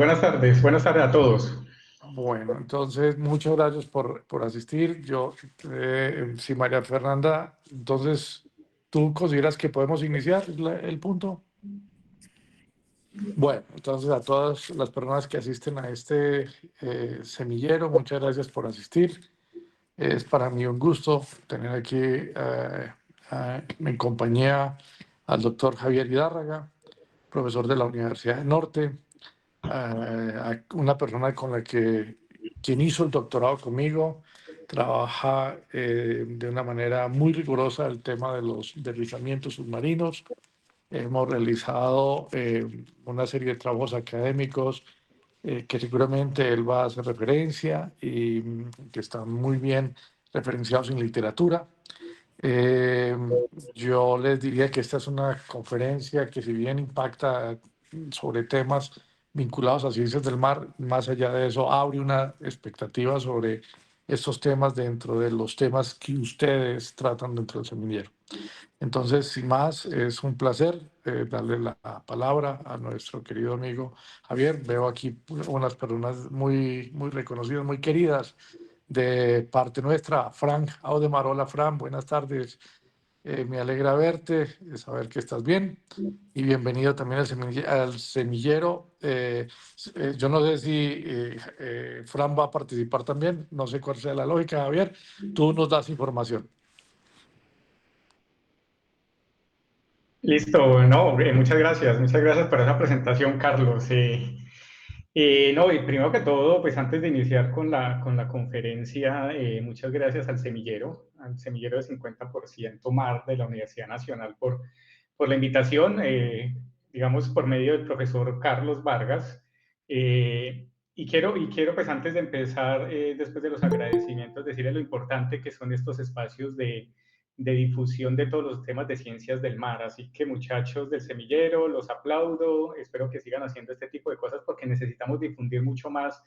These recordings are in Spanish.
Buenas tardes a todos. Bueno, entonces muchas gracias por asistir. Si María Fernanda, entonces, ¿tú consideras que podemos iniciar el punto? Bueno, entonces a todas las personas que asisten a este semillero, muchas gracias por asistir. Es para mí un gusto tener aquí en compañía al doctor Javier Hidárraga, profesor de la Universidad del Norte, una persona quien hizo el doctorado conmigo, trabaja de una manera muy rigurosa el tema de los deslizamientos submarinos. Hemos realizado una serie de trabajos académicos que seguramente él va a hacer referencia y que están muy bien referenciados en literatura. Eh, yo les diría que esta es una conferencia que, si bien impacta sobre temas vinculados a ciencias del mar, más allá de eso abre una expectativa sobre estos temas dentro de los temas que ustedes tratan dentro del semillero. Entonces, sin más, es un placer darle la palabra a nuestro querido amigo Javier. Veo aquí unas personas muy reconocidas, muy queridas de parte nuestra. Frank Audemar, hola Frank, buenas tardes. Me alegra verte, saber que estás bien, y bienvenido también al semillero. Yo no sé si Fran va a participar también, no sé cuál sea la lógica, Javier. Tú nos das información. Listo, no, muchas gracias por esa presentación, Carlos. No, y primero que todo, pues antes de iniciar con la conferencia, muchas gracias al semillero de 50% Mar de la Universidad Nacional por la invitación, digamos, por medio del profesor Carlos Vargas. Y quiero, pues antes de empezar, después de los agradecimientos, decirle lo importante que son estos espacios de difusión de todos los temas de ciencias del mar. Así que, muchachos del semillero, los aplaudo, espero que sigan haciendo este tipo de cosas porque necesitamos difundir mucho más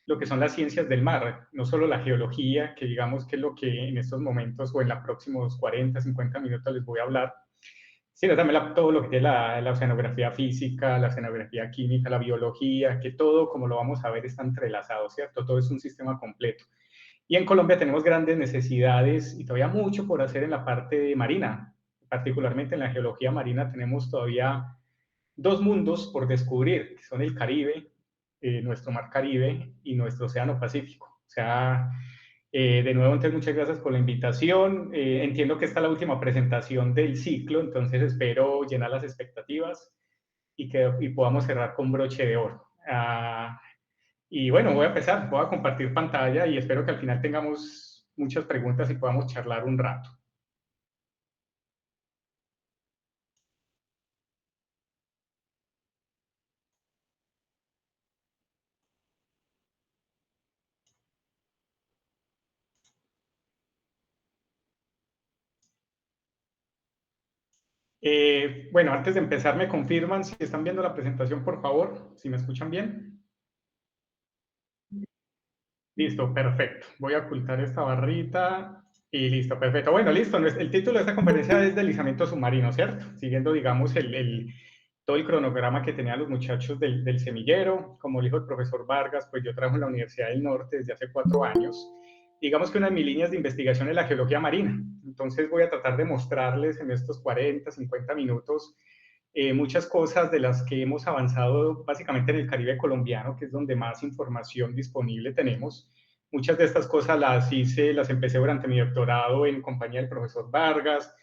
lo que son las ciencias del mar, no solo la geología, que digamos que es lo que en estos momentos o en los próximos 40, 50 minutos les voy a hablar, sino también todo lo que es la oceanografía física, la oceanografía química, la biología, que todo, como lo vamos a ver, está entrelazado, ¿cierto? Todo es un sistema completo. Y en Colombia tenemos grandes necesidades y todavía mucho por hacer en la parte marina, particularmente en la geología marina tenemos todavía dos mundos por descubrir, que son el Caribe, nuestro mar Caribe y nuestro Océano Pacífico. O sea, de nuevo, entonces, muchas gracias por la invitación. Entiendo que esta es la última presentación del ciclo, entonces espero llenar las expectativas y podamos cerrar con broche de oro. Y bueno, voy a empezar, voy a compartir pantalla y espero que al final tengamos muchas preguntas y podamos charlar un rato. Bueno, antes de empezar, me confirman si están viendo la presentación, por favor, si me escuchan bien. Listo, perfecto. Voy a ocultar esta barrita y listo, perfecto. Bueno, listo. El título de esta conferencia es Deslizamiento submarino, ¿cierto? Siguiendo, digamos, todo el cronograma que tenían los muchachos del semillero. Como dijo el profesor Vargas, pues yo trabajo en la Universidad del Norte desde hace 4 años. Digamos que una de mis líneas de investigación es la geología marina. Entonces voy a tratar de mostrarles en estos 40, 50 minutos muchas cosas de las que hemos avanzado básicamente en el Caribe colombiano, que es donde más información disponible tenemos. Muchas de estas cosas las empecé durante mi doctorado en compañía del profesor Vargas,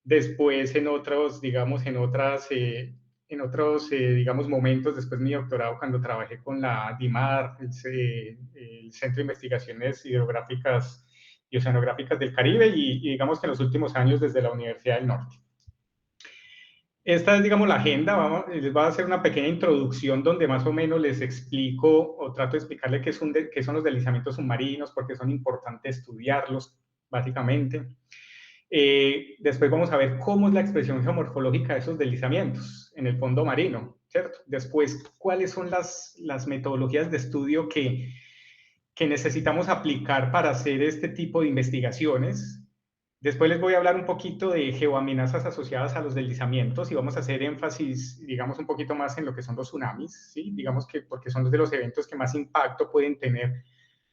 después en otros, digamos, digamos, momentos después de mi doctorado cuando trabajé con la DIMAR, el Centro de Investigaciones Hidrográficas y Oceanográficas del Caribe, y digamos que en los últimos años desde la Universidad del Norte. Esta es, digamos, la agenda. Les voy a hacer una pequeña introducción donde más o menos les explico o trato de explicarle qué son los deslizamientos submarinos, porque son importantes estudiarlos, básicamente. Después vamos a ver cómo es la expresión geomorfológica de esos deslizamientos en el fondo marino, ¿cierto? Después, cuáles son las metodologías de estudio que necesitamos aplicar para hacer este tipo de investigaciones. Después les voy a hablar un poquito de geoamenazas asociadas a los deslizamientos y vamos a hacer énfasis, digamos, un poquito más en lo que son los tsunamis, ¿sí? Digamos que porque son de los eventos que más impacto pueden tener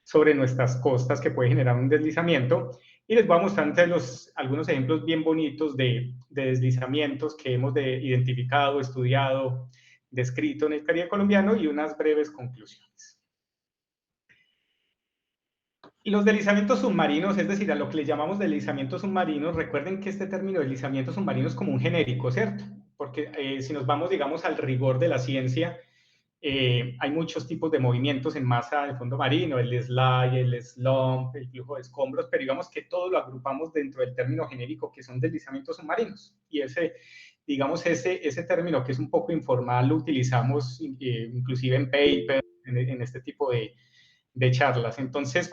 sobre nuestras costas, que puede generar un deslizamiento. Y les voy a mostrar algunos ejemplos bien bonitos de deslizamientos que hemos identificado, estudiado, descrito en el Caribe colombiano y unas breves conclusiones. Y los deslizamientos submarinos, es decir, a lo que le llamamos deslizamientos submarinos, recuerden que este término de deslizamiento submarino es como un genérico, ¿cierto? Porque si nos vamos, digamos, al rigor de la ciencia, hay muchos tipos de movimientos en masa del fondo marino, el slide, el slump, el flujo de escombros, pero digamos que todo lo agrupamos dentro del término genérico que son deslizamientos submarinos. Y digamos, ese término que es un poco informal lo utilizamos inclusive en paper, en este tipo de charlas. Entonces,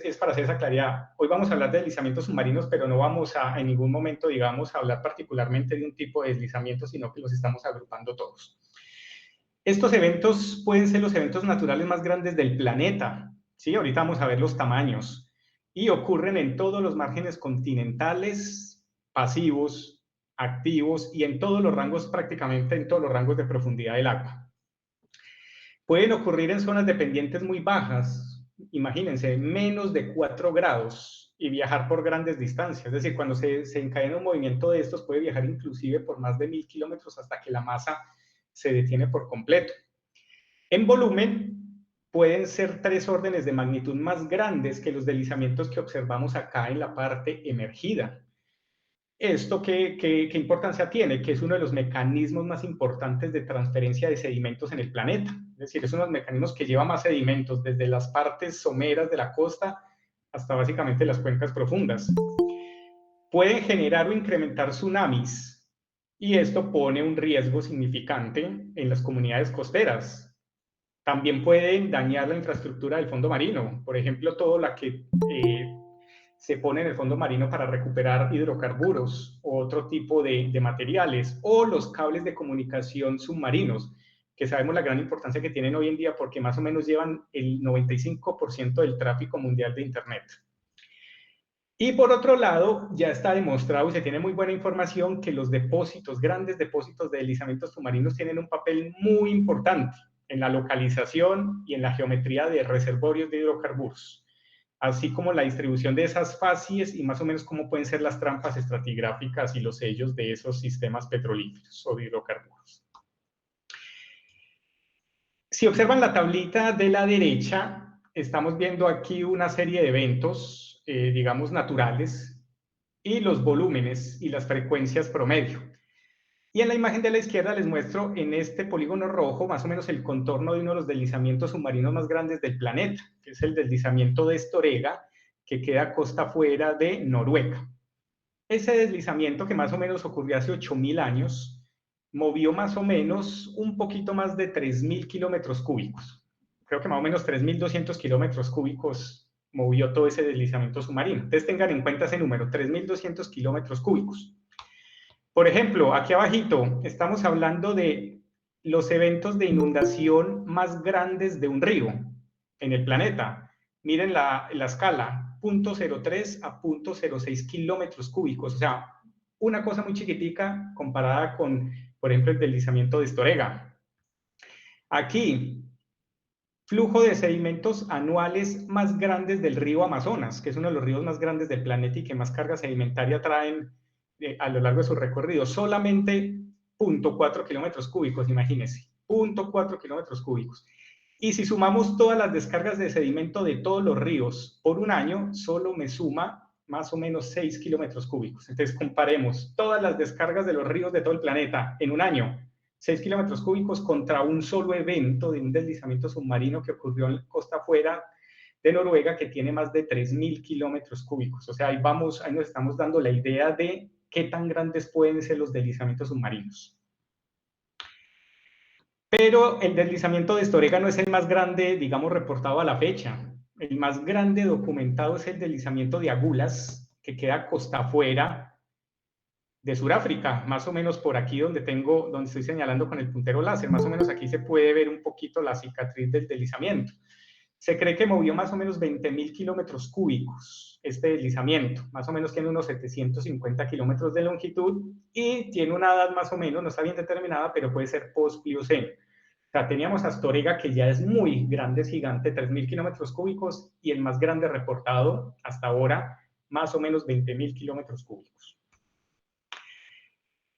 es para hacer esa claridad. Hoy vamos a hablar de deslizamientos submarinos, pero no vamos en ningún momento, digamos, a hablar particularmente de un tipo de deslizamiento, sino que los estamos agrupando todos. Estos eventos pueden ser los eventos naturales más grandes del planeta, ¿sí? Ahorita vamos a ver los tamaños. Y ocurren en todos los márgenes continentales, pasivos, activos y en todos los rangos, prácticamente en todos los rangos de profundidad del agua. Pueden ocurrir en zonas de pendientes muy bajas, imagínense, menos de 4 grados y viajar por grandes distancias. Es decir, cuando se encadena un movimiento de estos, puede viajar inclusive por más de 1000 kilómetros hasta que la masa se detiene por completo. En volumen, pueden ser 3 órdenes de magnitud más grandes que los deslizamientos que observamos acá en la parte emergida. ¿Esto qué importancia tiene? Que es uno de los mecanismos más importantes de transferencia de sedimentos en el planeta. Es decir, es uno de los mecanismos que lleva más sedimentos desde las partes someras de la costa hasta básicamente las cuencas profundas. Pueden generar o incrementar tsunamis y esto pone un riesgo significante en las comunidades costeras. También pueden dañar la infraestructura del fondo marino. Por ejemplo, todo lo que se pone en el fondo marino para recuperar hidrocarburos o otro tipo de materiales, o los cables de comunicación submarinos, que sabemos la gran importancia que tienen hoy en día porque más o menos llevan el 95% del tráfico mundial de Internet. Y por otro lado, ya está demostrado y se tiene muy buena información que los depósitos, grandes depósitos de deslizamientos submarinos tienen un papel muy importante en la localización y en la geometría de reservorios de hidrocarburos, así como la distribución de esas facies y más o menos cómo pueden ser las trampas estratigráficas y los sellos de esos sistemas petrolíferos o de hidrocarburos. Si observan la tablita de la derecha, estamos viendo aquí una serie de eventos, digamos, naturales, y los volúmenes y las frecuencias promedio. Y en la imagen de la izquierda les muestro en este polígono rojo más o menos el contorno de uno de los deslizamientos submarinos más grandes del planeta, que es el deslizamiento de Estorega, que queda costa afuera de Noruega. Ese deslizamiento, que más o menos ocurrió hace 8000 años, movió más o menos un poquito más de 3000 kilómetros cúbicos. Creo que más o menos 3200 kilómetros cúbicos movió todo ese deslizamiento submarino. Entonces tengan en cuenta ese número, 3200 kilómetros cúbicos. Por ejemplo, aquí abajito estamos hablando de los eventos de inundación más grandes de un río en el planeta. Miren la escala, 0.03 a 0.06 kilómetros cúbicos. O sea, una cosa muy chiquitica comparada con, por ejemplo, el deslizamiento de Estorega. Aquí, flujo de sedimentos anuales más grandes del río Amazonas, que es uno de los ríos más grandes del planeta y que más carga sedimentaria traen a lo largo de su recorrido. Solamente 0.4 kilómetros cúbicos, imagínense, 0.4 kilómetros cúbicos. Y si sumamos todas las descargas de sedimento de todos los ríos por un año, solo me suma más o menos 6 kilómetros cúbicos. Entonces comparemos todas las descargas de los ríos de todo el planeta en un año, 6 kilómetros cúbicos contra un solo evento de un deslizamiento submarino que ocurrió en costa afuera de Noruega, que tiene más de 3000 kilómetros cúbicos. O sea, ahí nos estamos dando la idea de qué tan grandes pueden ser los deslizamientos submarinos. Pero el deslizamiento de Estorega no es el más grande, digamos, reportado a la fecha. El más grande documentado es el deslizamiento de Agulas, que queda costa afuera de Sudáfrica, más o menos por aquí donde estoy señalando con el puntero láser, más o menos aquí se puede ver un poquito la cicatriz del deslizamiento. se cree que movió más o menos 20.000 kilómetros cúbicos este deslizamiento, más o menos tiene unos 750 kilómetros de longitud y tiene una edad más o menos, no está bien determinada, pero puede ser post-Plioceno. O sea, teníamos Astorga, que ya es muy grande, es gigante, 3.000 kilómetros cúbicos, y el más grande reportado hasta ahora, más o menos 20.000 kilómetros cúbicos.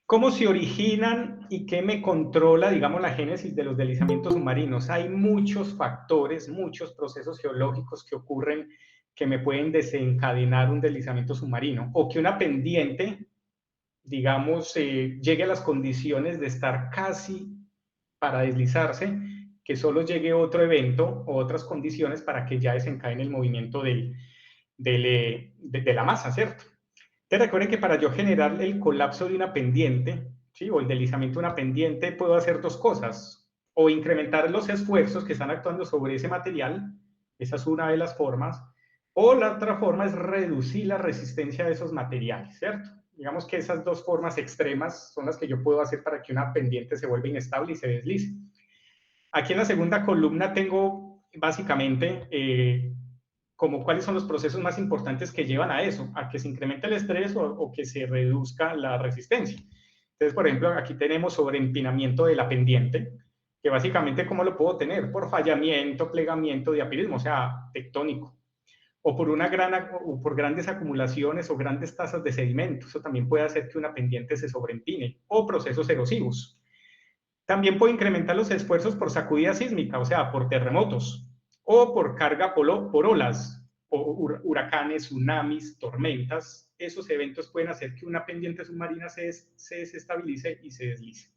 ¿Cómo se originan y qué me controla, digamos, la génesis de los deslizamientos submarinos? Hay muchos factores, muchos procesos geológicos que ocurren que me pueden desencadenar un deslizamiento submarino, o que una pendiente, digamos, llegue a las condiciones de estar casi para deslizarse, que solo llegue otro evento o otras condiciones para que ya desencadene el movimiento de la masa, ¿cierto? Te recuerden que para yo generar el colapso de una pendiente, ¿sí? O el deslizamiento de una pendiente, puedo hacer dos cosas: o incrementar los esfuerzos que están actuando sobre ese material, esa es una de las formas, o la otra forma es reducir la resistencia de esos materiales, ¿cierto? Digamos que esas dos formas extremas son las que yo puedo hacer para que una pendiente se vuelva inestable y se deslice. Aquí en la segunda columna tengo básicamente como cuáles son los procesos más importantes que llevan a eso, a que se incremente el estrés o que se reduzca la resistencia. Entonces, por ejemplo, aquí tenemos sobreempinamiento de la pendiente, que básicamente, ¿cómo lo puedo tener? Por fallamiento, plegamiento, diapirismo, o sea, tectónico, o por grandes acumulaciones o grandes tasas de sedimento. Eso también puede hacer que una pendiente se sobreempine, o procesos erosivos. También puede incrementar los esfuerzos por sacudida sísmica, o sea, por terremotos, o por carga por olas, o huracanes, tsunamis, tormentas. Esos eventos pueden hacer que una pendiente submarina se desestabilice y se deslice.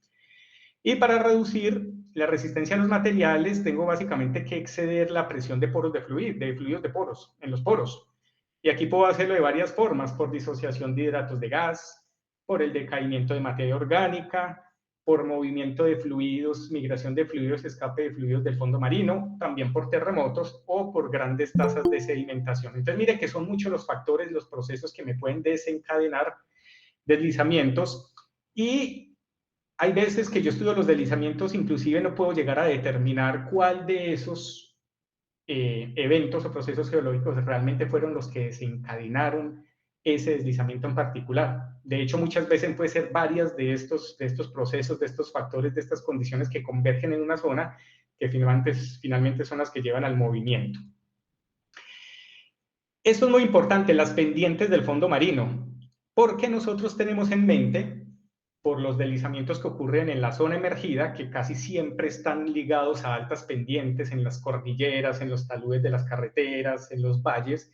Y para reducir la resistencia a los materiales, tengo básicamente que exceder la presión de poros de fluidos de poros, en los poros. Y aquí puedo hacerlo de varias formas: por disociación de hidratos de gas, por el decaimiento de materia orgánica, por movimiento de fluidos, migración de fluidos, escape de fluidos del fondo marino, también por terremotos o por grandes tasas de sedimentación. Entonces, mire que son muchos los factores, los procesos que me pueden desencadenar deslizamientos, y hay veces que yo estudio los deslizamientos, inclusive no puedo llegar a determinar cuál de esos eventos o procesos geológicos realmente fueron los que desencadenaron ese deslizamiento en particular. De hecho, muchas veces puede ser varias de estos procesos, de estos factores, de estas condiciones que convergen en una zona, que finalmente son las que llevan al movimiento. Esto es muy importante, las pendientes del fondo marino, porque nosotros tenemos en mente, por los deslizamientos que ocurren en la zona emergida, que casi siempre están ligados a altas pendientes en las cordilleras, en los taludes de las carreteras, en los valles,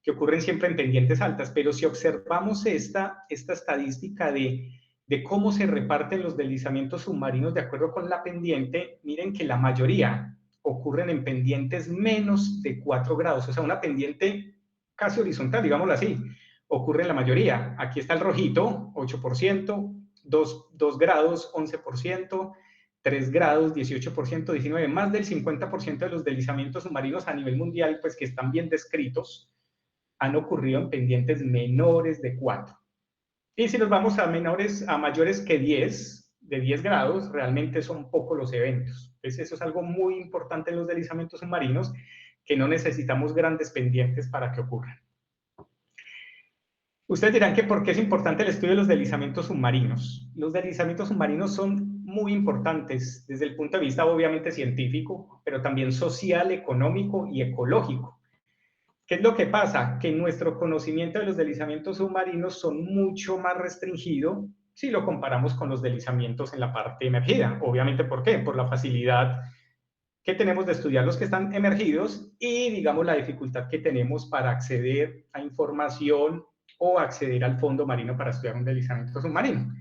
que ocurren siempre en pendientes altas. Pero si observamos esta estadística de cómo se reparten los deslizamientos submarinos de acuerdo con la pendiente, miren que la mayoría ocurren en pendientes menos de 4 grados, o sea, una pendiente casi horizontal, digámoslo así, ocurre en la mayoría. Aquí está el rojito, 8%, 2 grados, 11%, 3 grados, 18%, 19%, más del 50% de los deslizamientos submarinos a nivel mundial, pues que están bien descritos, han ocurrido en pendientes menores de 4. Y si nos vamos a mayores que 10, de 10 grados, realmente son pocos los eventos. Entonces, eso es algo muy importante en los deslizamientos submarinos, que no necesitamos grandes pendientes para que ocurran. Ustedes dirán que ¿por qué es importante el estudio de los deslizamientos submarinos? Los deslizamientos submarinos son muy importantes desde el punto de vista obviamente científico, pero también social, económico y ecológico. ¿Qué es lo que pasa? Que nuestro conocimiento de los deslizamientos submarinos son mucho más restringido si lo comparamos con los deslizamientos en la parte emergida. Obviamente, ¿por qué? Por la facilidad que tenemos de estudiar los que están emergidos y, digamos, la dificultad que tenemos para acceder a información o acceder al fondo marino para estudiar un deslizamiento submarino.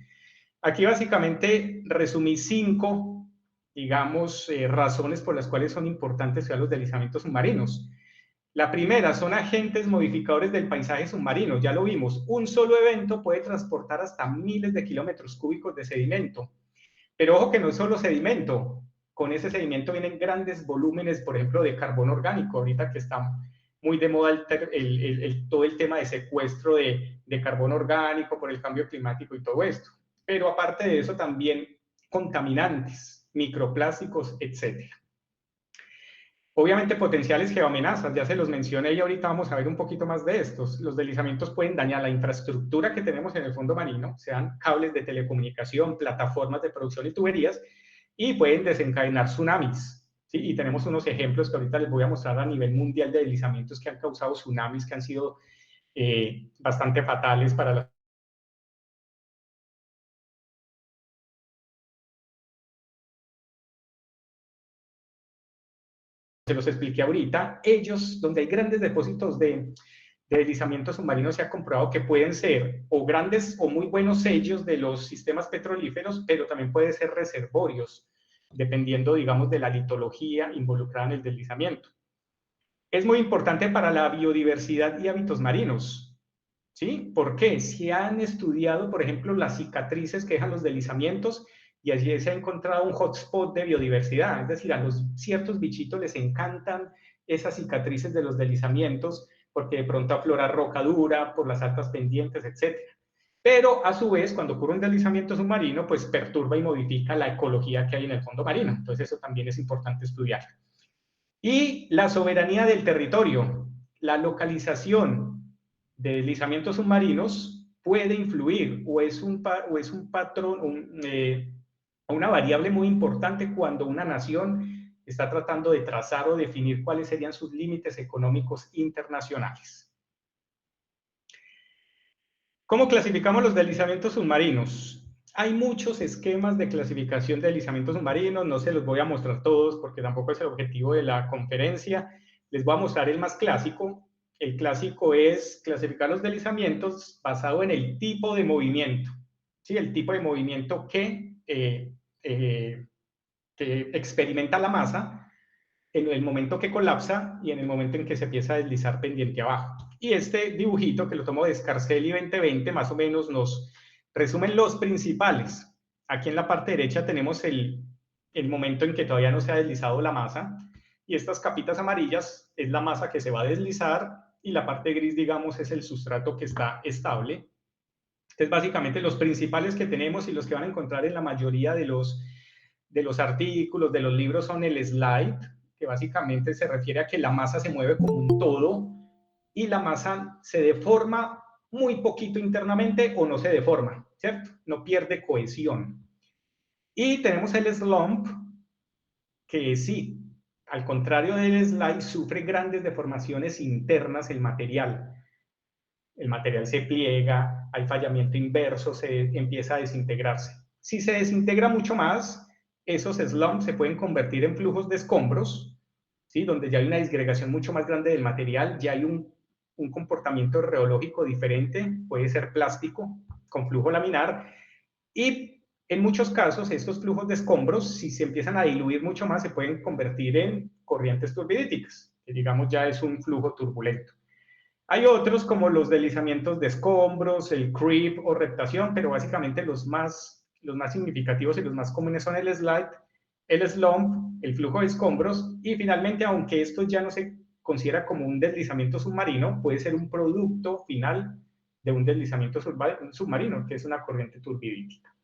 Aquí básicamente resumí 5, digamos, razones por las cuales son importantes estudiar los deslizamientos submarinos. La primera, son agentes modificadores del paisaje submarino. Ya lo vimos, un solo evento puede transportar hasta miles de kilómetros cúbicos de sedimento. Pero ojo que no es solo sedimento. Con ese sedimento vienen grandes volúmenes, por ejemplo, de carbono orgánico, ahorita que está muy de moda todo el tema de secuestro de carbono orgánico por el cambio climático y todo esto. Pero aparte de eso, también contaminantes, microplásticos, etc. Obviamente potenciales geoamenazas, ya se los mencioné y ahorita vamos a ver un poquito más de estos. Los deslizamientos pueden dañar la infraestructura que tenemos en el fondo marino, sean cables de telecomunicación, plataformas de producción y tuberías, y pueden desencadenar tsunamis. ¿Sí? Y tenemos unos ejemplos que ahorita les voy a mostrar a nivel mundial de deslizamientos que han causado tsunamis que han sido bastante fatales para la... Se los expliqué ahorita, ellos, donde hay grandes depósitos de deslizamientos submarinos, se ha comprobado que pueden ser o grandes o muy buenos sellos de los sistemas petrolíferos, pero también pueden ser reservorios, dependiendo, digamos, de la litología involucrada en el deslizamiento. Es muy importante para la biodiversidad y hábitos marinos. ¿Sí? ¿Por qué? Se han estudiado, por ejemplo, las cicatrices que dejan los deslizamientos y allí se ha encontrado un hotspot de biodiversidad, es decir, a los ciertos bichitos les encantan esas cicatrices de los deslizamientos porque de pronto aflora roca dura por las altas pendientes, etc. Pero a su vez, cuando ocurre un deslizamiento submarino, pues perturba y modifica la ecología que hay en el fondo marino. Entonces eso también es importante estudiar. Y la soberanía del territorio, la localización de deslizamientos submarinos puede influir o es un patrón, una variable muy importante cuando una nación está tratando de trazar o definir cuáles serían sus límites económicos internacionales. ¿Cómo clasificamos los deslizamientos submarinos? Hay muchos esquemas de clasificación de deslizamientos submarinos, no se los voy a mostrar todos porque tampoco es el objetivo de la conferencia. Les voy a mostrar el más clásico. El clásico es clasificar los deslizamientos basado en el tipo de movimiento, ¿sí? El tipo de movimiento que experimenta la masa en el momento que colapsa y en el momento en que se empieza a deslizar pendiente abajo. Y este dibujito que lo tomo de Scarselli 2020 más o menos nos resumen los principales. Aquí en la parte derecha tenemos el momento en que todavía no se ha deslizado la masa y estas capitas amarillas es la masa que se va a deslizar y la parte gris, digamos, es el sustrato que está estable. Entonces, básicamente los principales que tenemos y los que van a encontrar en la mayoría de los artículos, de los libros, son el slide, que básicamente se refiere a que la masa se mueve como un todo y la masa se deforma muy poquito internamente o no se deforma, ¿cierto? No pierde cohesión. Y tenemos el slump, que sí, al contrario del slide, sufre grandes deformaciones internas el material. El material se pliega, hay fallamiento inverso, se empieza a desintegrarse. Si se desintegra mucho más, esos slumps se pueden convertir en flujos de escombros, ¿sí? Donde ya hay una disgregación mucho más grande del material, ya hay un comportamiento reológico diferente, puede ser plástico, con flujo laminar, y en muchos casos estos flujos de escombros, si se empiezan a diluir mucho más, se pueden convertir en corrientes turbidíticas, que digamos ya es un flujo turbulento. Hay otros como los deslizamientos de escombros, el creep o reptación, pero básicamente los más significativos y los más comunes son el slide, el slump, el flujo de escombros y finalmente, aunque esto ya no se considera como un deslizamiento submarino, puede ser un producto final de un deslizamiento submarino, que es una corriente turbidítica.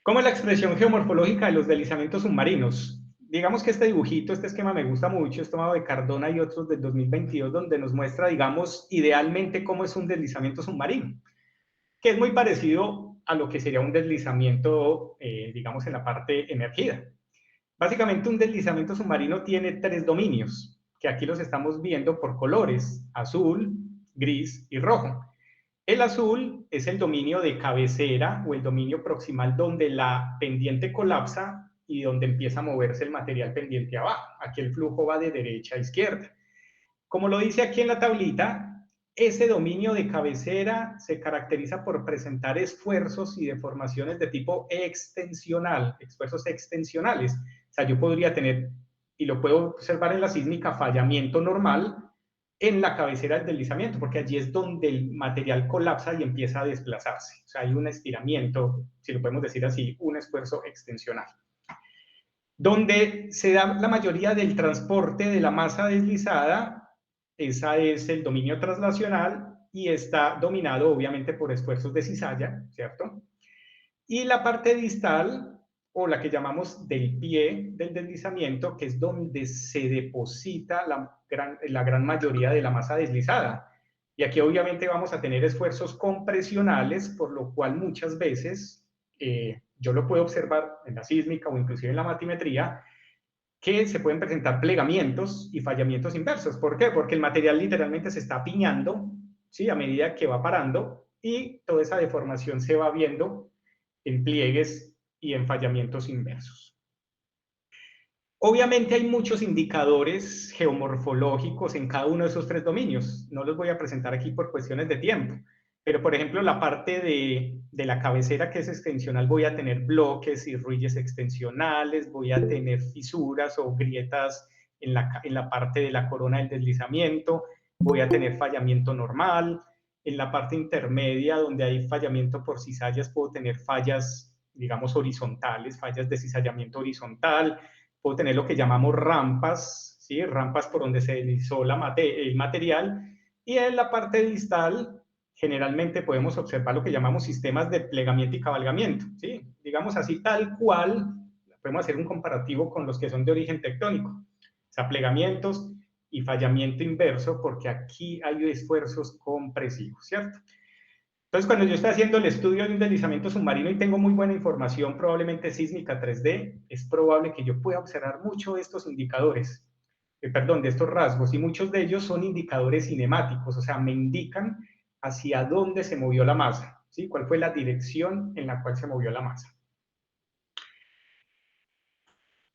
¿Cómo es la expresión geomorfológica de los deslizamientos submarinos? Digamos que este dibujito, este esquema me gusta mucho, es tomado de Cardona y otros del 2022, donde nos muestra, digamos, idealmente cómo es un deslizamiento submarino, que es muy parecido a lo que sería un deslizamiento, digamos, en la parte emergida. Básicamente, un deslizamiento submarino tiene 3 dominios, que aquí los estamos viendo por colores, azul, gris y rojo. El azul es el dominio de cabecera o el dominio proximal donde la pendiente colapsa y donde empieza a moverse el material pendiente abajo. Aquí el flujo va de derecha a izquierda. Como lo dice aquí en la tablita, ese dominio de cabecera se caracteriza por presentar esfuerzos y deformaciones de tipo extensional, esfuerzos extensionales. O sea, yo podría tener, y lo puedo observar en la sísmica, fallamiento normal en la cabecera del deslizamiento, porque allí es donde el material colapsa y empieza a desplazarse. O sea, hay un estiramiento, si lo podemos decir así, un esfuerzo extensional. Donde se da la mayoría del transporte de la masa deslizada, esa es el dominio traslacional y está dominado obviamente por esfuerzos de cizalla, ¿cierto? Y la parte distal o la que llamamos del pie del deslizamiento, que es donde se deposita la gran mayoría de la masa deslizada. Y aquí obviamente vamos a tener esfuerzos compresionales, por lo cual muchas veces yo lo puedo observar en la sísmica o inclusive en la batimetría, que se pueden presentar plegamientos y fallamientos inversos. ¿Por qué? Porque el material literalmente se está apiñando, ¿sí? A medida que va parando, y toda esa deformación se va viendo en pliegues y en fallamientos inversos. Obviamente hay muchos indicadores geomorfológicos en cada uno de esos tres dominios. No los voy a presentar aquí por cuestiones de tiempo, pero por ejemplo la parte de la cabecera, que es extensional, voy a tener bloques y ruilles extensionales, voy a tener fisuras o grietas en la parte de la corona del deslizamiento, voy a tener fallamiento normal. En la parte intermedia, donde hay fallamiento por cizallas, puedo tener fallas, digamos, horizontales, fallas de cizallamiento horizontal. Puedo tener lo que llamamos rampas, ¿sí? Rampas por donde se deslizó el material, y en la parte distal generalmente podemos observar lo que llamamos sistemas de plegamiento y cabalgamiento, ¿sí? Digamos así, tal cual, podemos hacer un comparativo con los que son de origen tectónico, o sea, plegamientos y fallamiento inverso, porque aquí hay esfuerzos compresivos, ¿cierto? Entonces, cuando yo estoy haciendo el estudio de un deslizamiento submarino y tengo muy buena información, probablemente sísmica 3D, es probable que yo pueda observar mucho de estos indicadores, de estos rasgos, y muchos de ellos son indicadores cinemáticos, o sea, me indican hacia dónde se movió la masa, ¿sí? ¿Cuál fue la dirección en la cual se movió la masa?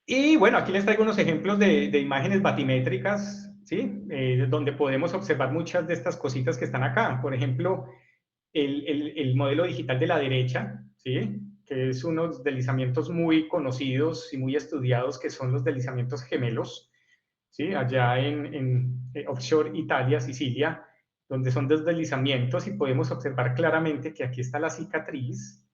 Y bueno, aquí les traigo unos ejemplos de imágenes batimétricas, ¿sí? Donde podemos observar muchas de estas cositas que están acá. Por ejemplo, el modelo digital de la derecha, ¿sí? Que es unos deslizamientos muy conocidos y muy estudiados, que son los deslizamientos gemelos, ¿sí? Allá en offshore Italia, Sicilia, donde son dos deslizamientos, y podemos observar claramente que aquí está la cicatriz,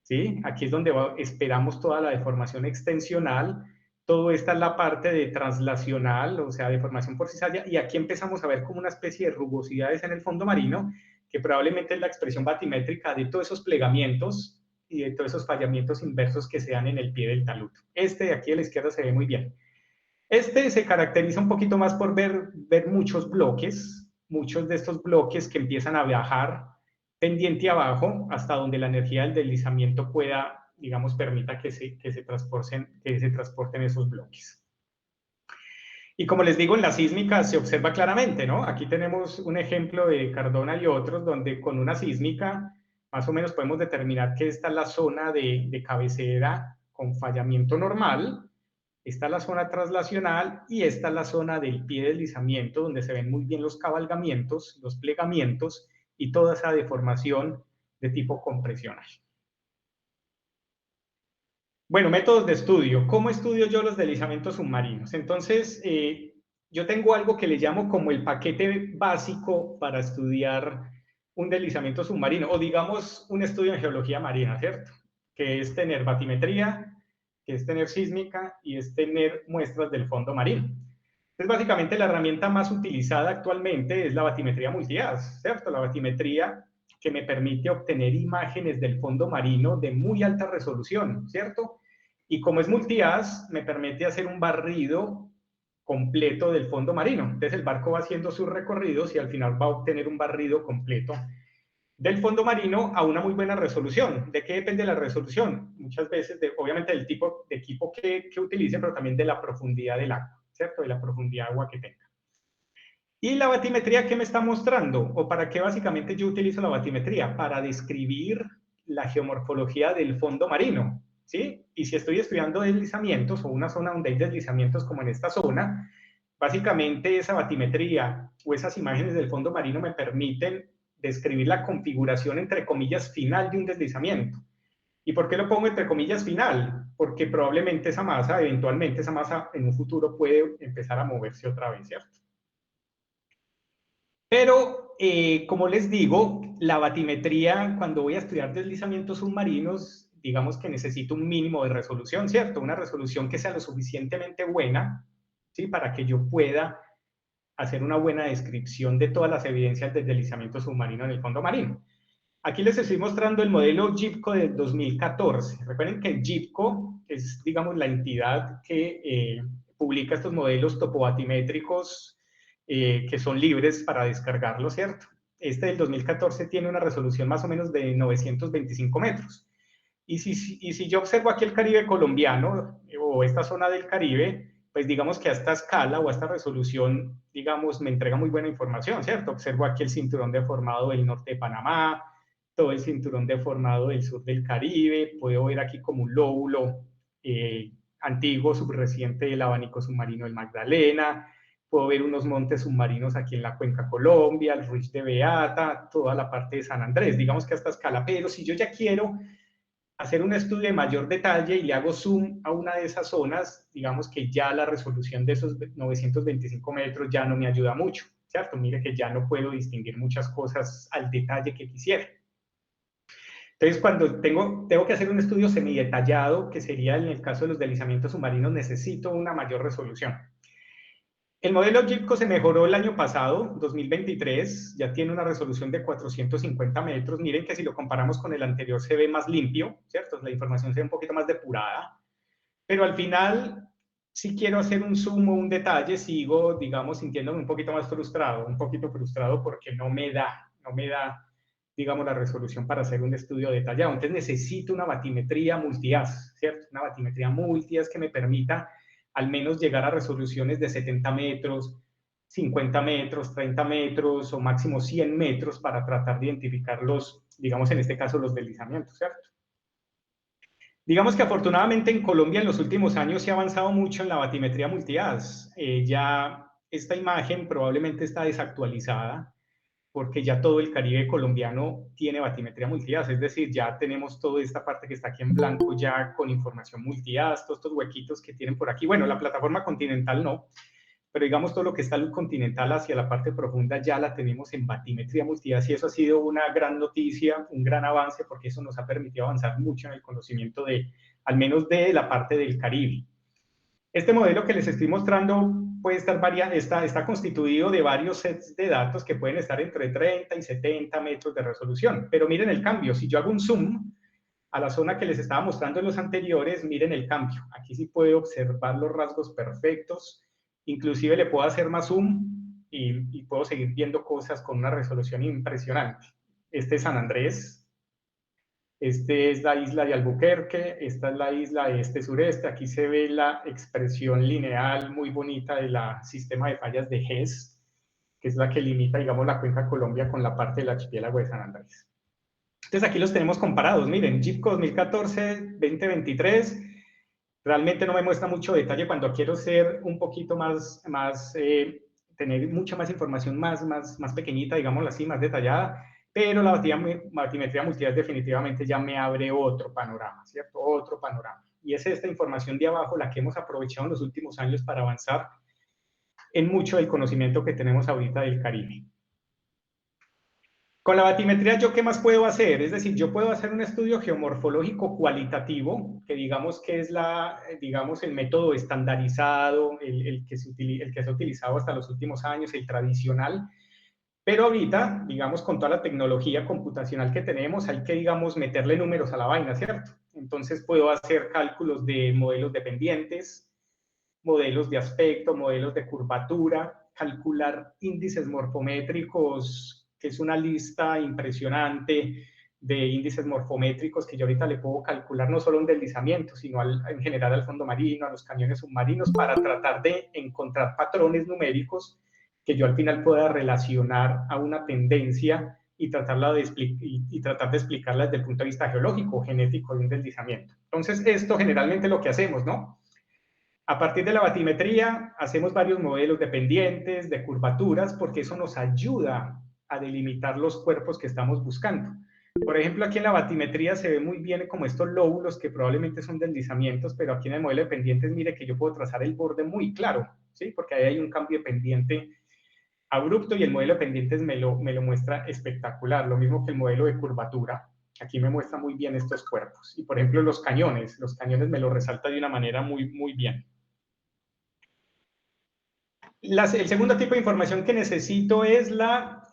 ¿sí? Aquí es donde esperamos toda la deformación extensional. Todo esta es la parte de translacional, o sea, deformación por cizalla, y aquí empezamos a ver como una especie de rugosidades en el fondo marino, que probablemente es la expresión batimétrica de todos esos plegamientos y de todos esos fallamientos inversos que se dan en el pie del talud. Este de aquí a la izquierda se ve muy bien. Este se caracteriza un poquito más por ver muchos bloques, muchos de estos bloques que empiezan a viajar pendiente abajo hasta donde la energía del deslizamiento pueda, digamos, permita que se transporten esos bloques. Y como les digo, en la sísmica se observa claramente, ¿no? Aquí tenemos un ejemplo de Cardona y otros, donde con una sísmica más o menos podemos determinar que esta es la zona de cabecera con fallamiento normal, esta es la zona translacional, y esta es la zona del pie de deslizamiento, donde se ven muy bien los cabalgamientos, los plegamientos y toda esa deformación de tipo compresional. Bueno, métodos de estudio. ¿Cómo estudio yo los deslizamientos submarinos? Entonces, yo tengo algo que le llamo como el paquete básico para estudiar un deslizamiento submarino, o digamos un estudio en geología marina, ¿cierto? Que es tener batimetría, que es tener sísmica y es tener muestras del fondo marino. Entonces, básicamente la herramienta más utilizada actualmente es la batimetría multihaz, ¿cierto? La batimetría que me permite obtener imágenes del fondo marino de muy alta resolución, ¿cierto? Y como es multihaz, me permite hacer un barrido completo del fondo marino. Entonces el barco va haciendo sus recorridos y al final va a obtener un barrido completo del fondo marino a una muy buena resolución. ¿De qué depende la resolución? Muchas veces, obviamente, del tipo de equipo que utilice, pero también de la profundidad del agua, ¿cierto? De la profundidad de agua que tenga. ¿Y la batimetría qué me está mostrando? ¿O para qué básicamente yo utilizo la batimetría? Para describir la geomorfología del fondo marino, ¿sí? Y si estoy estudiando deslizamientos o una zona donde hay deslizamientos como en esta zona, básicamente esa batimetría o esas imágenes del fondo marino me permiten describir la configuración, entre comillas, final de un deslizamiento. ¿Y por qué lo pongo entre comillas final? Porque probablemente esa masa, eventualmente esa masa en un futuro puede empezar a moverse otra vez, ¿cierto? Pero, como les digo, la batimetría, cuando voy a estudiar deslizamientos submarinos, digamos que necesito un mínimo de resolución, ¿cierto? Una resolución que sea lo suficientemente buena, ¿sí? Para que yo pueda hacer una buena descripción de todas las evidencias del deslizamiento submarino en el fondo marino. Aquí les estoy mostrando el modelo GIPCO de 2014. Recuerden que el GIPCO es, digamos, la entidad que publica estos modelos topobatimétricos que son libres para descargarlo, ¿cierto? Este del 2014 tiene una resolución más o menos de 925 metros. Y si yo observo aquí el Caribe colombiano o esta zona del Caribe, pues digamos que a esta escala o a esta resolución, digamos, me entrega muy buena información, ¿cierto? Observo aquí el cinturón deformado del norte de Panamá, todo el cinturón deformado del sur del Caribe, puedo ver aquí como un lóbulo antiguo, subreciente del abanico submarino del Magdalena, puedo ver unos montes submarinos aquí en la cuenca Colombia, el Ruiz de Beata, toda la parte de San Andrés, digamos que a esta escala, pero si yo ya quiero hacer un estudio de mayor detalle y le hago zoom a una de esas zonas, digamos que ya la resolución de esos 925 metros ya no me ayuda mucho, ¿cierto? Mire que ya no puedo distinguir muchas cosas al detalle que quisiera. Entonces, cuando tengo que hacer un estudio semidetallado, que sería en el caso de los deslizamientos submarinos, necesito una mayor resolución. El modelo GIPCO se mejoró el año pasado, 2023, ya tiene una resolución de 450 metros. Miren que si lo comparamos con el anterior se ve más limpio, ¿cierto? La información se ve un poquito más depurada, pero al final, si quiero hacer un zoom o un detalle, sigo, digamos, sintiéndome un poquito más frustrado, un poquito frustrado porque no me da, digamos, la resolución para hacer un estudio detallado. Entonces necesito una batimetría multi-haz, ¿cierto? Una batimetría multi-haz que me permita al menos llegar a resoluciones de 70 metros, 50 metros, 30 metros o máximo 100 metros para tratar de identificar los, digamos en este caso, los deslizamientos, ¿cierto? Digamos que afortunadamente en Colombia en los últimos años se ha avanzado mucho en la batimetría multi-haz. Ya esta imagen probablemente está desactualizada porque ya todo el Caribe colombiano tiene batimetría multi-haz, es decir, ya tenemos toda esta parte que está aquí en blanco ya con información multi-haz, todos estos huequitos que tienen por aquí. Bueno, la plataforma continental no, pero digamos todo lo que está el continental hacia la parte profunda ya la tenemos en batimetría multi-haz y eso ha sido una gran noticia, un gran avance porque eso nos ha permitido avanzar mucho en el conocimiento de, al menos de la parte del Caribe. Este modelo que les estoy mostrando puede estar está constituido de varios sets de datos que pueden estar entre 30 y 70 metros de resolución. Pero miren el cambio, si yo hago un zoom a la zona que les estaba mostrando en los anteriores, miren el cambio. Aquí sí puedo observar los rasgos perfectos, inclusive le puedo hacer más zoom y puedo seguir viendo cosas con una resolución impresionante. Este es San Andrés, este es la isla de Albuquerque, esta es la isla de este-sureste, aquí se ve la expresión lineal muy bonita del sistema de fallas de Hess, que es la que limita, digamos, la cuenca Colombia con la parte del archipiélago de San Andrés. Entonces aquí los tenemos comparados, miren, GIPCO 2014-2023, realmente no me muestra mucho detalle cuando quiero ser un poquito tener mucha más información más pequeñita, digámoslo así, más detallada, pero la batimetría multi-haz definitivamente ya me abre otro panorama, ¿cierto? Otro panorama. Y es esta información de abajo la que hemos aprovechado en los últimos años para avanzar en mucho del conocimiento que tenemos ahorita del Caribe. Con la batimetría, ¿yo qué más puedo hacer? Es decir, yo puedo hacer un estudio geomorfológico cualitativo, que digamos que es el método estandarizado, el que se ha utilizado hasta los últimos años, el tradicional. Pero ahorita, digamos, con toda la tecnología computacional que tenemos, hay que, digamos, meterle números a la vaina, ¿cierto? Entonces puedo hacer cálculos de modelos dependientes, modelos de aspecto, modelos de curvatura, calcular índices morfométricos, que es una lista impresionante de índices morfométricos que yo ahorita le puedo calcular no solo un deslizamiento, sino en general al fondo marino, a los cañones submarinos, para tratar de encontrar patrones numéricos que yo al final pueda relacionar a una tendencia y tratar de explicarla desde el punto de vista geológico, genético de un deslizamiento. Entonces, esto generalmente es lo que hacemos, ¿no? A partir de la batimetría, hacemos varios modelos dependientes de curvaturas porque eso nos ayuda a delimitar los cuerpos que estamos buscando. Por ejemplo, aquí en la batimetría se ve muy bien como estos lóbulos que probablemente son deslizamientos, pero aquí en el modelo de pendientes, mire que yo puedo trazar el borde muy claro, ¿sí? Porque ahí hay un cambio de pendiente abrupto y el modelo de pendientes me lo muestra espectacular. Lo mismo que el modelo de curvatura. Aquí me muestra muy bien estos cuerpos. Y por ejemplo, los cañones me lo resalta de una manera muy bien. El segundo tipo de información que necesito es la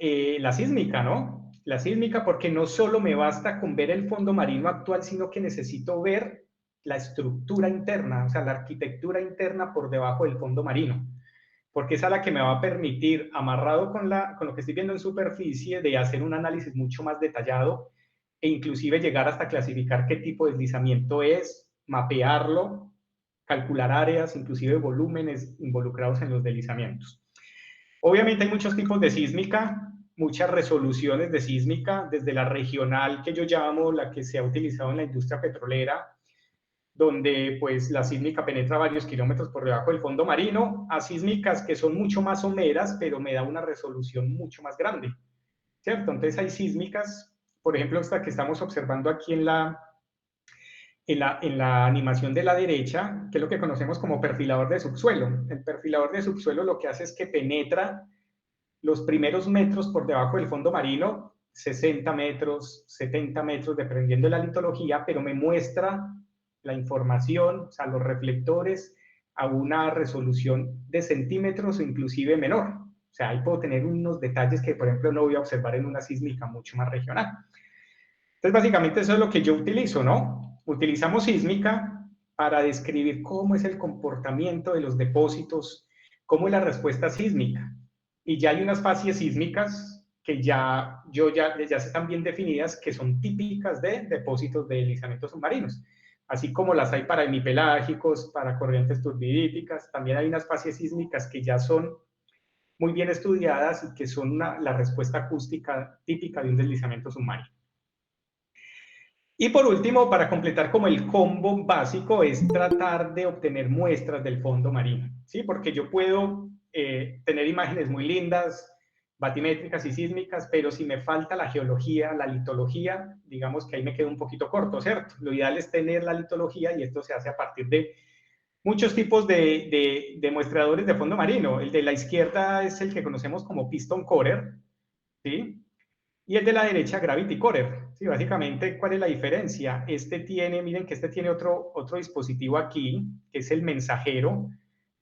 sísmica, ¿no? la sísmica, porque no solo me basta con ver el fondo marino actual, sino que necesito ver la estructura interna, o sea, la arquitectura interna por debajo del fondo marino, porque esa es la que me va a permitir, amarrado con lo que estoy viendo en superficie, de hacer un análisis mucho más detallado e inclusive llegar hasta clasificar qué tipo de deslizamiento es, mapearlo, calcular áreas, inclusive volúmenes involucrados en los deslizamientos. Obviamente hay muchos tipos de sísmica, muchas resoluciones de sísmica, desde la regional que yo llamo, la que se ha utilizado en la industria petrolera, donde pues la sísmica penetra varios kilómetros por debajo del fondo marino, a sísmicas que son mucho más someras, pero me da una resolución mucho más grande, ¿cierto? Entonces hay sísmicas, por ejemplo, esta que estamos observando aquí en la animación de la derecha, que es lo que conocemos como perfilador de subsuelo. El perfilador de subsuelo lo que hace es que penetra los primeros metros por debajo del fondo marino, 60 metros, 70 metros, dependiendo de la litología, pero me muestra la información, o sea, los reflectores, a una resolución de centímetros o inclusive menor. O sea, ahí puedo tener unos detalles que, por ejemplo, no voy a observar en una sísmica mucho más regional. Entonces, básicamente eso es lo que yo utilizo, ¿no? Utilizamos sísmica para describir cómo es el comportamiento de los depósitos, cómo es la respuesta sísmica. Y ya hay unas fases sísmicas que ya están bien definidas, que son típicas de depósitos de deslizamientos submarinos. Así como las hay para hemipelágicos, para corrientes turbidíticas, también hay unas fases sísmicas que ya son muy bien estudiadas y que son la respuesta acústica típica de un deslizamiento submarino. Y por último, para completar como el combo básico, es tratar de obtener muestras del fondo marino, ¿sí? Porque yo puedo tener imágenes muy lindas, batimétricas y sísmicas, pero si me falta la geología, la litología, digamos que ahí me quedo un poquito corto, ¿cierto? Lo ideal es tener la litología y esto se hace a partir de muchos tipos de muestreadores de fondo marino. El de la izquierda es el que conocemos como piston corer, ¿sí? Y el de la derecha, Gravity Corer. Sí, básicamente, ¿cuál es la diferencia? Miren que este tiene otro dispositivo aquí, que es el mensajero.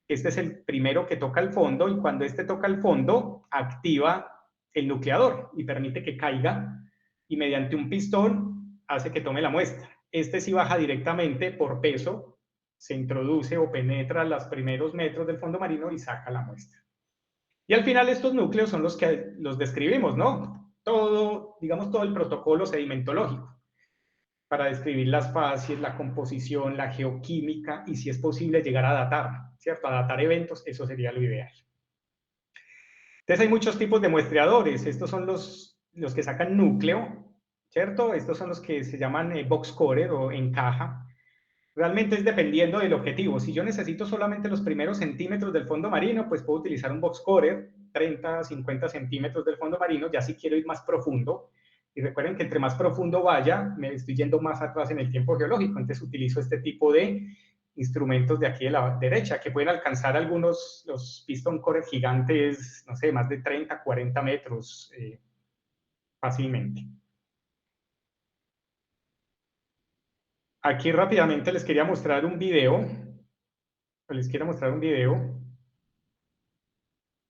Este es el primero que toca el fondo y cuando este toca el fondo, activa el nucleador y permite que caiga y mediante un pistón hace que tome la muestra. Este sí baja directamente por peso, se introduce o penetra los primeros metros del fondo marino y saca la muestra. Y al final estos núcleos son los que los describimos, ¿no? Digamos, todo el protocolo sedimentológico para describir las fases, la composición, la geoquímica y si es posible llegar a datar, ¿cierto? A datar eventos, eso sería lo ideal. Entonces hay muchos tipos de muestreadores. Estos son los que sacan núcleo, ¿cierto? Estos son los que se llaman box corer o en caja. Realmente es dependiendo del objetivo. Si yo necesito solamente los primeros centímetros del fondo marino, pues puedo utilizar un box corer, 30, 50 centímetros del fondo marino. Ya si quiero ir más profundo, y recuerden que entre más profundo vaya, me estoy yendo más atrás en el tiempo geológico. Entonces utilizo este tipo de instrumentos de aquí de la derecha, que pueden alcanzar los piston corer gigantes, no sé, más de 30, 40 metros fácilmente. Aquí rápidamente les quería mostrar un video.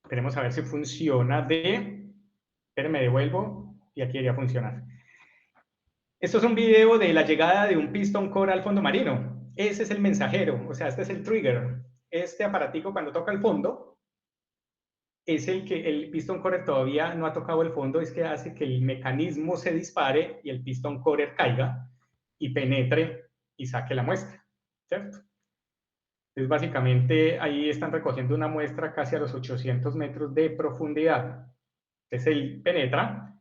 Queremos saber si funciona espérenme, devuelvo y aquí debería funcionar. Esto es un video de la llegada de un piston core al fondo marino. Ese es el mensajero, o sea, este es el trigger. Este aparatico cuando toca el fondo es el que el piston core todavía no ha tocado el fondo, es que hace que el mecanismo se dispare y el piston core caiga y penetre y saque la muestra, ¿cierto? Entonces, básicamente, ahí están recogiendo una muestra casi a los 800 metros de profundidad. Entonces, él penetra,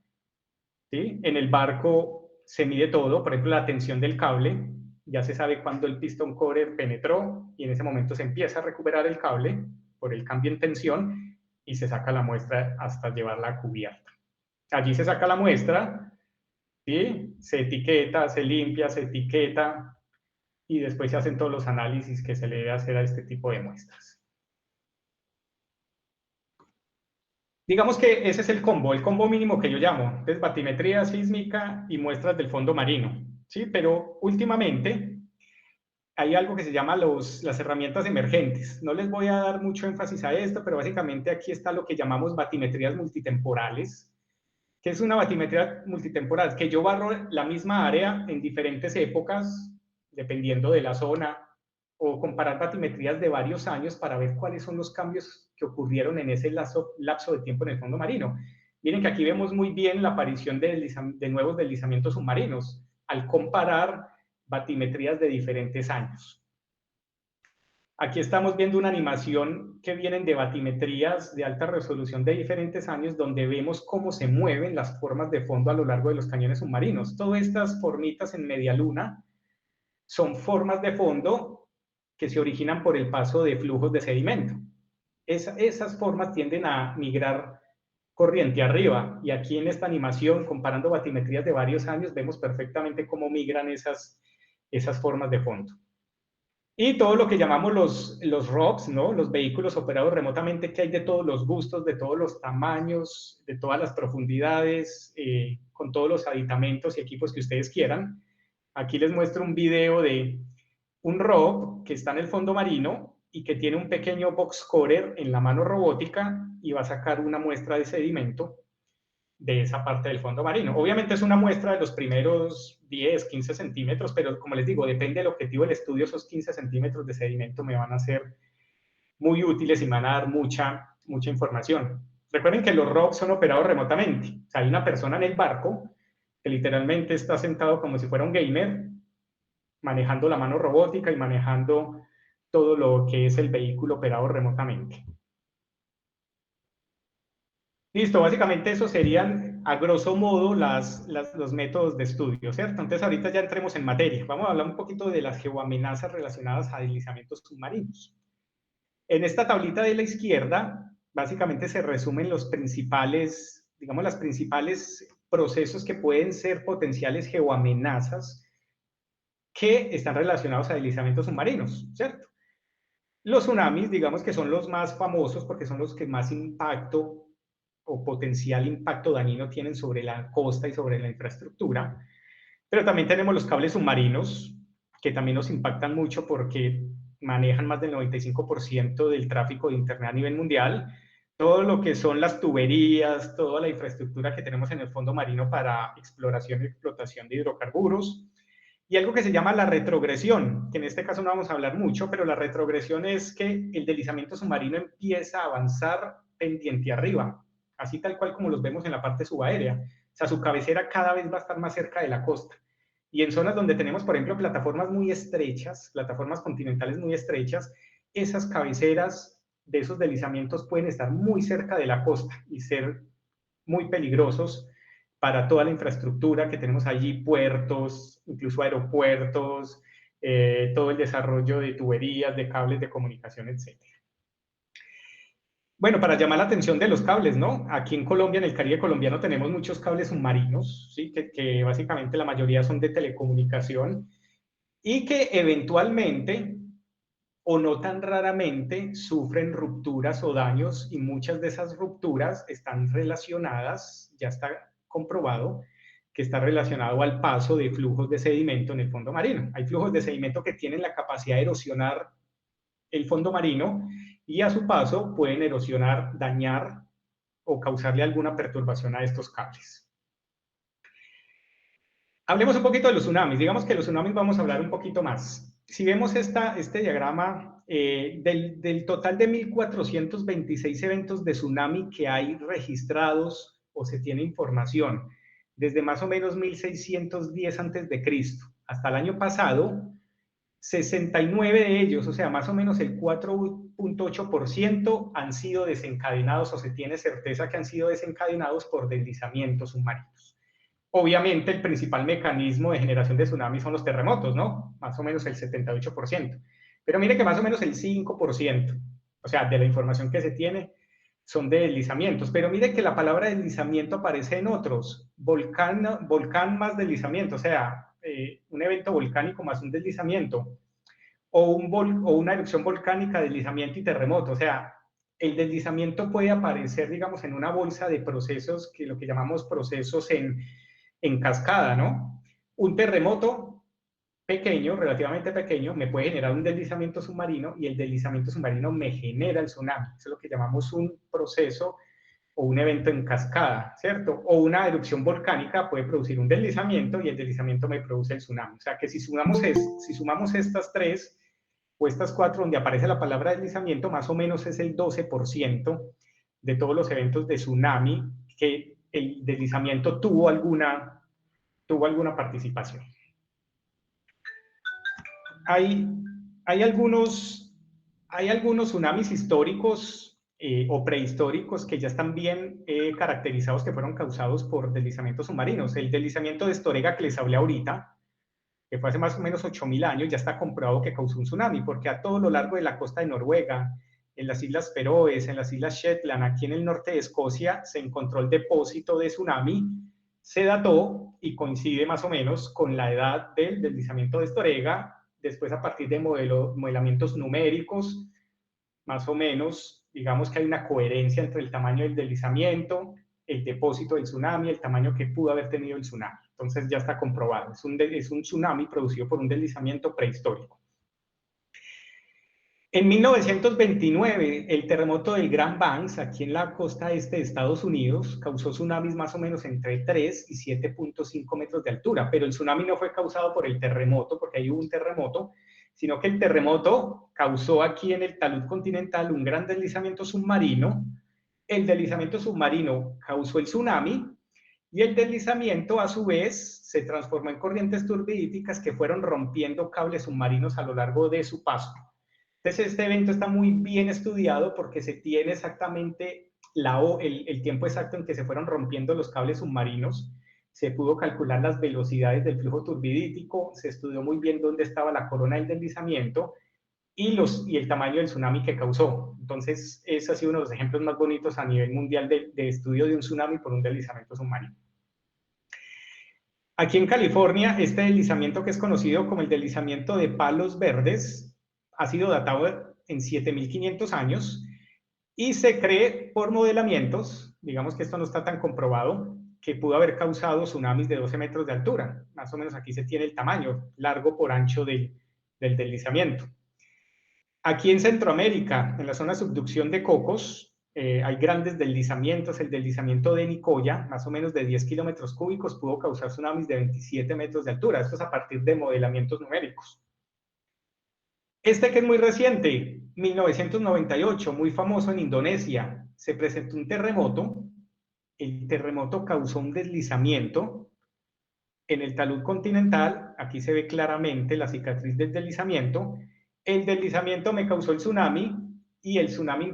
¿sí? En el barco se mide todo, por ejemplo, la tensión del cable. Ya se sabe cuándo el piston corer penetró y en ese momento se empieza a recuperar el cable por el cambio en tensión y se saca la muestra hasta llevarla a cubierta. Allí se saca la muestra, ¿sí? Se etiqueta, se limpia, se etiqueta, y después se hacen todos los análisis que se le debe hacer a este tipo de muestras. Digamos que ese es el combo mínimo que yo llamo. Entonces, batimetría sísmica y muestras del fondo marino. ¿Sí? Pero últimamente hay algo que se llama las herramientas emergentes. No les voy a dar mucho énfasis a esto, pero básicamente aquí está lo que llamamos batimetrías multitemporales, ¿Qué es una batimetría multitemporal? Que yo barro la misma área en diferentes épocas, dependiendo de la zona, o comparar batimetrías de varios años para ver cuáles son los cambios que ocurrieron en ese lapso de tiempo en el fondo marino. Miren que aquí vemos muy bien la aparición de nuevos deslizamientos submarinos, al comparar batimetrías de diferentes años. Aquí estamos viendo una animación que vienen de batimetrías de alta resolución de diferentes años, donde vemos cómo se mueven las formas de fondo a lo largo de los cañones submarinos. Todas estas formitas en media luna son formas de fondo que se originan por el paso de flujos de sedimento. Esas formas tienden a migrar corriente arriba, y aquí en esta animación, comparando batimetrías de varios años, vemos perfectamente cómo migran esas formas de fondo. Y todo lo que llamamos los ROVs, ¿no? Los vehículos operados remotamente, que hay de todos los gustos, de todos los tamaños, de todas las profundidades, con todos los aditamentos y equipos que ustedes quieran. Aquí les muestro un video de un ROV que está en el fondo marino y que tiene un pequeño box scorer en la mano robótica y va a sacar una muestra de sedimento de esa parte del fondo marino. Obviamente es una muestra de los primeros 10, 15 centímetros, pero como les digo, depende del objetivo del estudio, esos 15 centímetros de sedimento me van a ser muy útiles y me van a dar mucha información. Recuerden que los ROVs son operados remotamente. O sea, hay una persona en el barco que literalmente está sentado como si fuera un gamer, manejando la mano robótica y manejando todo lo que es el vehículo operado remotamente. Listo, básicamente eso serían a grosso modo los métodos de estudio, ¿cierto? Entonces ahorita ya entremos en materia. Vamos a hablar un poquito de las geoamenazas relacionadas a deslizamientos submarinos. En esta tablita de la izquierda, básicamente se resumen los principales, digamos, los principales procesos que pueden ser potenciales geoamenazas que están relacionados a deslizamientos submarinos, ¿cierto? Los tsunamis, digamos que son los más famosos porque son los que más impacto o potencial impacto dañino tienen sobre la costa y sobre la infraestructura. Pero también tenemos los cables submarinos, que también nos impactan mucho porque manejan más del 95% del tráfico de Internet a nivel mundial. Todo lo que son las tuberías, toda la infraestructura que tenemos en el fondo marino para exploración y explotación de hidrocarburos. Y algo que se llama la retrogresión, que en este caso no vamos a hablar mucho, pero la retrogresión es que el deslizamiento submarino empieza a avanzar pendiente arriba, así tal cual como los vemos en la parte subaérea. O sea, su cabecera cada vez va a estar más cerca de la costa. Y en zonas donde tenemos, por ejemplo, plataformas muy estrechas, plataformas continentales muy estrechas, esas cabeceras de esos deslizamientos pueden estar muy cerca de la costa y ser muy peligrosos para toda la infraestructura que tenemos allí, puertos, incluso aeropuertos, todo el desarrollo de tuberías, de cables de comunicación, etc. Bueno, para llamar la atención de los cables, ¿no? Aquí en Colombia, en el Caribe colombiano, tenemos muchos cables submarinos, ¿sí? Que básicamente la mayoría son de telecomunicación y que eventualmente, o no tan raramente, sufren rupturas o daños, y muchas de esas rupturas están relacionadas, ya está comprobado, que está relacionado al paso de flujos de sedimento en el fondo marino. Hay flujos de sedimento que tienen la capacidad de erosionar el fondo marino y a su paso pueden erosionar, dañar o causarle alguna perturbación a estos cables. Hablemos un poquito de los tsunamis. Digamos que los tsunamis vamos a hablar un poquito más. Si vemos este diagrama, del total de 1.426 eventos de tsunami que hay registrados o se tiene información, desde más o menos 1610 a.C. hasta el año pasado, 69 de ellos, o sea, más o menos el 4.8%, han sido desencadenados, o se tiene certeza que han sido desencadenados por deslizamientos submarinos. Obviamente, el principal mecanismo de generación de tsunamis son los terremotos, ¿no? Más o menos el 78%. Pero mire que más o menos el 5%, o sea, de la información que se tiene, son de deslizamientos. Pero mire que la palabra deslizamiento aparece en otros. Volcán más deslizamiento, o sea, un evento volcánico más un deslizamiento. O una erupción volcánica, deslizamiento y terremoto. O sea, el deslizamiento puede aparecer, digamos, en una bolsa de procesos, que lo que llamamos procesos en cascada, ¿no? Un terremoto pequeño, relativamente pequeño, me puede generar un deslizamiento submarino, y el deslizamiento submarino me genera el tsunami. Eso es lo que llamamos un proceso o un evento en cascada, ¿cierto? O una erupción volcánica puede producir un deslizamiento y el deslizamiento me produce el tsunami. O sea que si sumamos estas tres o estas cuatro donde aparece la palabra deslizamiento, más o menos es el 12% de todos los eventos de tsunami que el deslizamiento tuvo alguna participación. Hay algunos tsunamis históricos o prehistóricos que ya están bien caracterizados, que fueron causados por deslizamientos submarinos. El deslizamiento de Estorega que les hablé ahorita, que fue hace más o menos 8.000 años, ya está comprobado que causó un tsunami, porque a todo lo largo de la costa de Noruega, en las Islas Feroes, en las Islas Shetland, aquí en el norte de Escocia, se encontró el depósito de tsunami, se dató y coincide más o menos con la edad del deslizamiento de Estorega. Después, a partir de modelamientos numéricos, más o menos, digamos que hay una coherencia entre el tamaño del deslizamiento, el depósito del tsunami, el tamaño que pudo haber tenido el tsunami. Entonces ya está comprobado. Es un tsunami producido por un deslizamiento prehistórico. En 1929, el terremoto del Grand Banks, aquí en la costa este de Estados Unidos, causó tsunamis más o menos entre 3 y 7.5 metros de altura, pero el tsunami no fue causado por el terremoto, porque ahí hubo un terremoto, sino que el terremoto causó aquí en el talud continental un gran deslizamiento submarino. El deslizamiento submarino causó el tsunami y el deslizamiento a su vez se transformó en corrientes turbidíticas que fueron rompiendo cables submarinos a lo largo de su paso. Entonces este evento está muy bien estudiado porque se tiene exactamente el tiempo exacto en que se fueron rompiendo los cables submarinos, se pudo calcular las velocidades del flujo turbidítico, se estudió muy bien dónde estaba la corona del deslizamiento y el tamaño del tsunami que causó. Entonces ese ha sido uno de los ejemplos más bonitos a nivel mundial de estudio de un tsunami por un deslizamiento submarino. Aquí en California, este deslizamiento que es conocido como el deslizamiento de Palos Verdes, ha sido datado en 7.500 años y se cree por modelamientos, digamos que esto no está tan comprobado, que pudo haber causado tsunamis de 12 metros de altura. Más o menos aquí se tiene el tamaño, largo por ancho del deslizamiento. Aquí en Centroamérica, en la zona de subducción de Cocos, hay grandes deslizamientos. El deslizamiento de Nicoya, más o menos de 10 kilómetros cúbicos, pudo causar tsunamis de 27 metros de altura. Esto es a partir de modelamientos numéricos. Este que es muy reciente, 1998, muy famoso en Indonesia, se presentó un terremoto. El terremoto causó un deslizamiento en el talud continental. Aquí se ve claramente la cicatriz del deslizamiento. El deslizamiento me causó el tsunami y el tsunami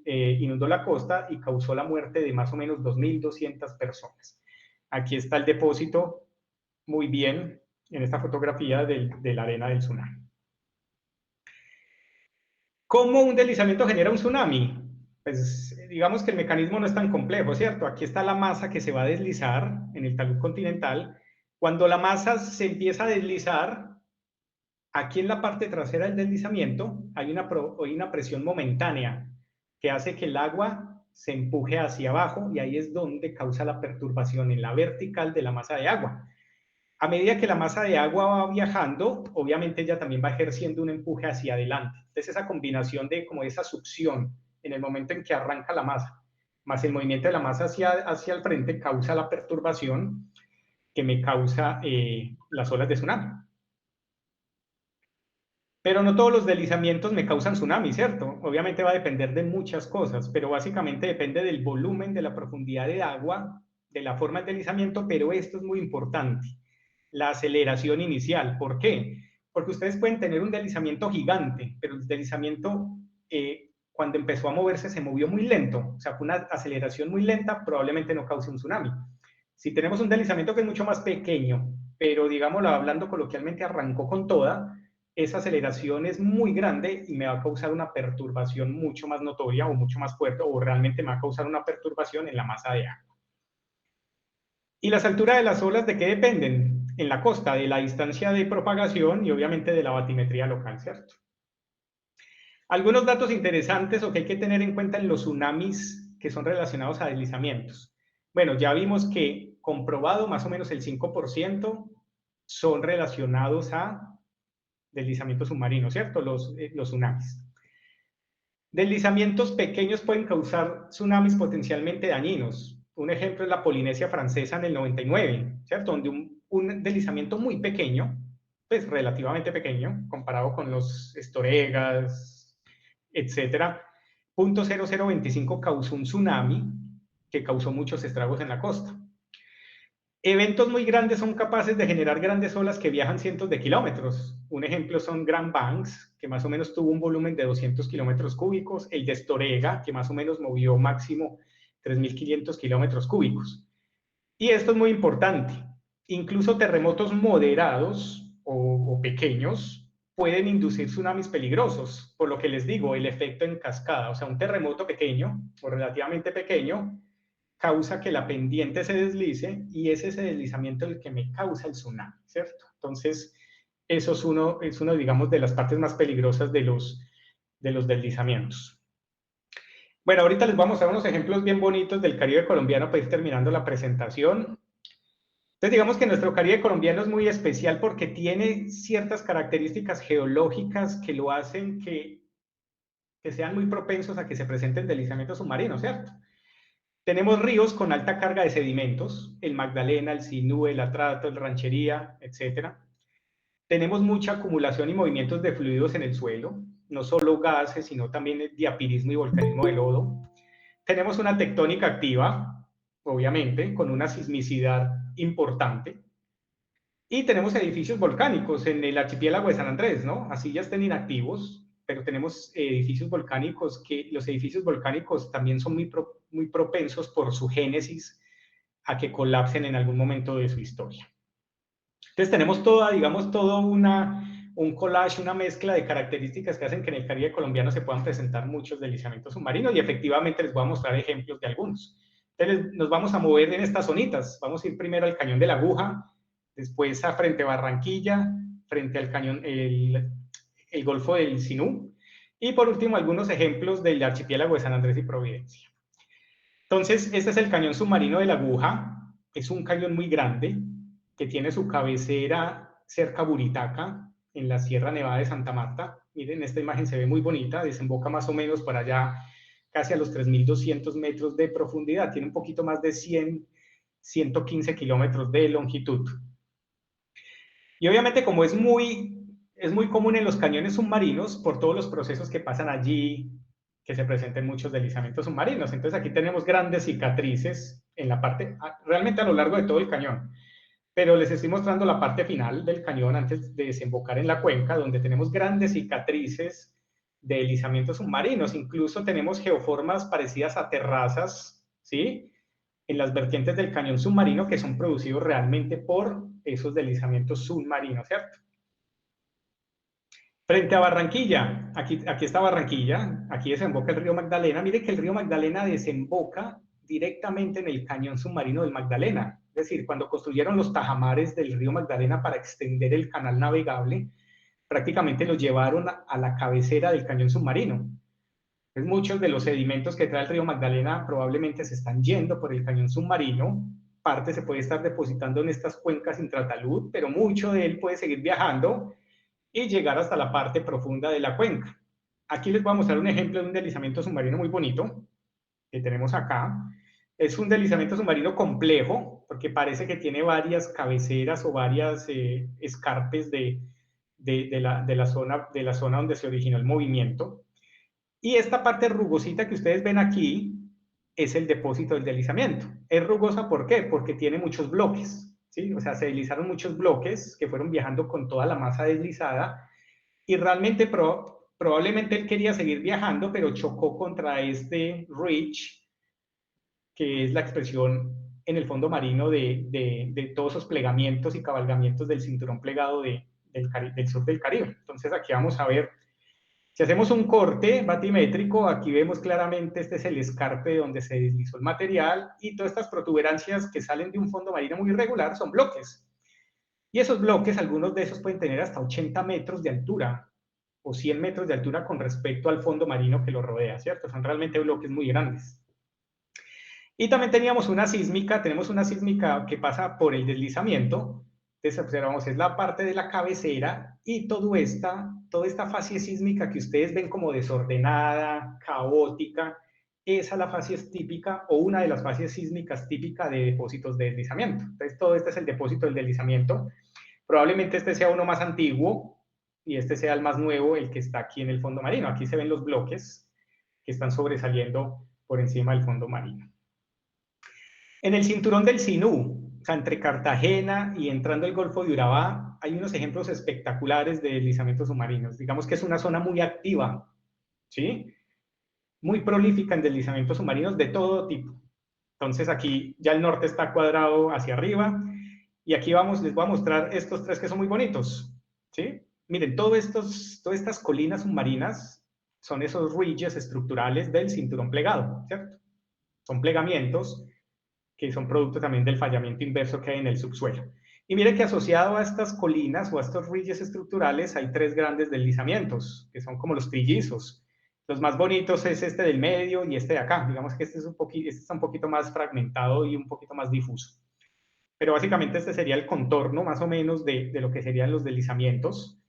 inundó la costa y causó la muerte de más o menos 2.200 personas. Aquí está el depósito muy bien en esta fotografía de la arena del tsunami. ¿Cómo un deslizamiento genera un tsunami? Pues digamos que el mecanismo no es tan complejo, ¿cierto? Aquí está la masa que se va a deslizar en el talud continental. Cuando la masa se empieza a deslizar, aquí en la parte trasera del deslizamiento hay una presión momentánea que hace que el agua se empuje hacia abajo y ahí es donde causa la perturbación en la vertical de la masa de agua. A medida que la masa de agua va viajando, obviamente ella también va ejerciendo un empuje hacia adelante. Entonces esa combinación de como esa succión en el momento en que arranca la masa, más el movimiento de la masa hacia el frente, causa la perturbación que me causa las olas de tsunami. Pero no todos los deslizamientos me causan tsunami, ¿cierto? Obviamente va a depender de muchas cosas, pero básicamente depende del volumen, de la profundidad de agua, de la forma del deslizamiento, pero esto es muy importante. La aceleración inicial. ¿Por qué? Porque ustedes pueden tener un deslizamiento gigante, pero el deslizamiento cuando empezó a moverse se movió muy lento, o sea, con una aceleración muy lenta probablemente no cause un tsunami. Si tenemos un deslizamiento que es mucho más pequeño, pero digámoslo hablando coloquialmente arrancó con toda, esa aceleración es muy grande y me va a causar una perturbación mucho más notoria o mucho más fuerte, o realmente me va a causar una perturbación en la masa de agua. ¿Y las alturas de las olas de qué dependen? En la costa, de la distancia de propagación y obviamente de la batimetría local, ¿cierto? Algunos datos interesantes o que hay que tener en cuenta en los tsunamis que son relacionados a deslizamientos. Bueno, ya vimos que comprobado más o menos el 5% son relacionados a deslizamientos submarinos, ¿cierto? Los tsunamis. Deslizamientos pequeños pueden causar tsunamis potencialmente dañinos. Un ejemplo es la Polinesia Francesa en el 99, ¿cierto? Donde un deslizamiento muy pequeño, pues relativamente pequeño, comparado con los Estoregas, etcétera, 0.0025 causó un tsunami que causó muchos estragos en la costa. Eventos muy grandes son capaces de generar grandes olas que viajan cientos de kilómetros. Un ejemplo son Grand Banks, que más o menos tuvo un volumen de 200 kilómetros cúbicos, el de Estorega, que más o menos movió máximo 3.500 kilómetros cúbicos. Y esto es muy importante. Incluso terremotos moderados o pequeños pueden inducir tsunamis peligrosos, por lo que les digo, el efecto en cascada. O sea, un terremoto pequeño o relativamente pequeño causa que la pendiente se deslice y es ese deslizamiento el que me causa el tsunami, ¿cierto? Entonces, eso es uno, digamos, de las partes más peligrosas de los deslizamientos. Bueno, ahorita les voy a mostrar unos ejemplos bien bonitos del Caribe colombiano para ir terminando la presentación. Entonces, digamos que nuestro Caribe colombiano es muy especial porque tiene ciertas características geológicas que lo hacen que sean muy propensos a que se presenten deslizamientos submarinos, ¿cierto? Tenemos ríos con alta carga de sedimentos, el Magdalena, el Sinú, el Atrato, el Ranchería, etc. Tenemos mucha acumulación y movimientos de fluidos en el suelo, no solo gases, sino también el diapirismo y volcanismo de lodo. Tenemos una tectónica activa, obviamente, con una sismicidad importante. Y tenemos edificios volcánicos en el archipiélago de San Andrés, ¿no? Así ya estén inactivos, pero tenemos edificios volcánicos que los edificios volcánicos también son muy propensos por su génesis a que colapsen en algún momento de su historia. Entonces tenemos toda, digamos, un collage, una mezcla de características que hacen que en el Caribe colombiano se puedan presentar muchos deslizamientos submarinos y efectivamente les voy a mostrar ejemplos de algunos. Entonces nos vamos a mover en estas zonitas. Vamos a ir primero al Cañón de la Aguja, después a frente a Barranquilla, frente al cañón, el Golfo del Sinú, y por último algunos ejemplos del archipiélago de San Andrés y Providencia. Entonces, este es el cañón submarino de la Aguja, es un cañón muy grande que tiene su cabecera cerca a Buritaca, en la Sierra Nevada de Santa Marta. Miren, esta imagen se ve muy bonita, desemboca más o menos por allá casi a los 3.200 metros de profundidad, tiene un poquito más de 115 kilómetros de longitud. Y obviamente como es muy común en los cañones submarinos, por todos los procesos que pasan allí, que se presenten muchos deslizamientos submarinos. Entonces aquí tenemos grandes cicatrices en la parte, realmente a lo largo de todo el cañón. Pero les estoy mostrando la parte final del cañón antes de desembocar en la cuenca, donde tenemos grandes cicatrices de deslizamientos submarinos. Incluso tenemos geoformas parecidas a terrazas, ¿sí?, en las vertientes del cañón submarino que son producidos realmente por esos deslizamientos submarinos, ¿cierto? Frente a Barranquilla, aquí está Barranquilla, aquí desemboca el río Magdalena. Mire que el río Magdalena desemboca directamente en el cañón submarino del Magdalena. Es decir, cuando construyeron los tajamares del río Magdalena para extender el canal navegable, prácticamente los llevaron a la cabecera del cañón submarino. Pues muchos de los sedimentos que trae el río Magdalena probablemente se están yendo por el cañón submarino, parte se puede estar depositando en estas cuencas intratalud, pero mucho de él puede seguir viajando y llegar hasta la parte profunda de la cuenca. Aquí les voy a mostrar un ejemplo de un deslizamiento submarino muy bonito que tenemos acá. Es un deslizamiento submarino complejo, porque parece que tiene varias cabeceras o varias escarpes de la zona donde se originó el movimiento. Y esta parte rugosita que ustedes ven aquí es el depósito del deslizamiento. Es rugosa, ¿por qué? Porque tiene muchos bloques, ¿sí? O sea, se deslizaron muchos bloques que fueron viajando con toda la masa deslizada y realmente probablemente él quería seguir viajando, pero chocó contra este ridge, que es la expresión en el fondo marino de todos esos plegamientos y cabalgamientos del cinturón plegado del sur del Caribe. Entonces aquí vamos a ver. Si hacemos un corte batimétrico, aquí vemos claramente, este es el escarpe donde se deslizó el material y todas estas protuberancias que salen de un fondo marino muy irregular son bloques. Y esos bloques, algunos de esos pueden tener hasta 80 metros de altura o 100 metros de altura con respecto al fondo marino que lo rodea, ¿cierto? Son realmente bloques muy grandes. Y también tenemos una sísmica que pasa por el deslizamiento. Entonces observamos, es la parte de la cabecera y toda esta fase sísmica que ustedes ven como desordenada, caótica, esa es la fase típica o una de las fases sísmicas típicas de depósitos de deslizamiento. Entonces todo este es el depósito del deslizamiento. Probablemente este sea uno más antiguo y este sea el más nuevo, el que está aquí en el fondo marino. Aquí se ven los bloques que están sobresaliendo por encima del fondo marino. En el cinturón del Sinú, o sea, entre Cartagena y entrando el Golfo de Urabá, hay unos ejemplos espectaculares de deslizamientos submarinos. Digamos que es una zona muy activa, ¿sí? Muy prolífica en deslizamientos submarinos de todo tipo. Entonces aquí ya el norte está cuadrado hacia arriba y aquí les voy a mostrar estos tres que son muy bonitos, ¿sí? Miren, todas estas colinas submarinas son esos ridges estructurales del cinturón plegado, ¿cierto? Son plegamientos que son producto también del fallamiento inverso que hay en el subsuelo. Y miren que asociado a estas colinas o a estos ridges estructurales hay tres grandes deslizamientos, que son como los trillizos. Los más bonitos es este del medio y este de acá. Digamos que este está un poquito más fragmentado y un poquito más difuso. Pero básicamente este sería el contorno más o menos de lo que serían los deslizamientos.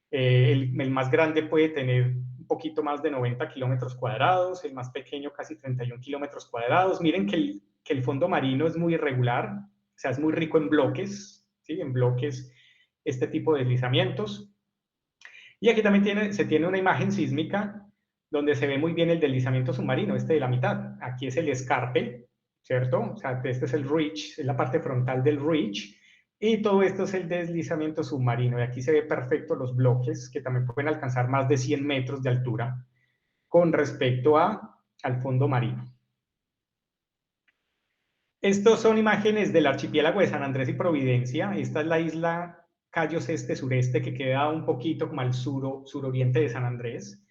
El más grande puede tener un poquito más de 90 kilómetros cuadrados, el más pequeño casi 31 kilómetros cuadrados. Miren que el fondo marino es muy irregular, o sea, es muy rico en bloques, ¿sí? En bloques este tipo de deslizamientos. Y aquí también se tiene una imagen sísmica donde se ve muy bien el deslizamiento submarino, este de la mitad. Aquí es el escarpe, ¿cierto? O sea, este es el ridge, es la parte frontal del ridge, y todo esto es el deslizamiento submarino. Y aquí se ve perfecto los bloques, que también pueden alcanzar más de 100 metros de altura con respecto al fondo marino. Estos son imágenes del archipiélago de San Andrés y Providencia. Esta es la isla Cayos Este-Sureste, que queda un poquito como al suroriente de San Andrés.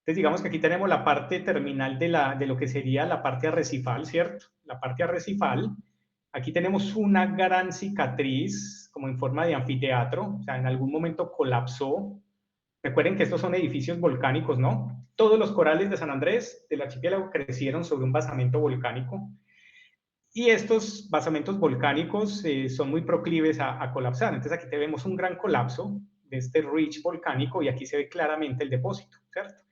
Entonces, digamos que aquí tenemos la parte terminal de lo que sería la parte arrecifal, ¿cierto? La parte arrecifal. Aquí tenemos una gran cicatriz, como en forma de anfiteatro, o sea, en algún momento colapsó. Recuerden que estos son edificios volcánicos, ¿no? Todos los corales de San Andrés, del archipiélago, crecieron sobre un basamento volcánico. Y estos basamentos volcánicos son muy proclives a colapsar. Entonces aquí tenemos un gran colapso de este ridge volcánico y aquí se ve claramente el depósito, ¿cierto?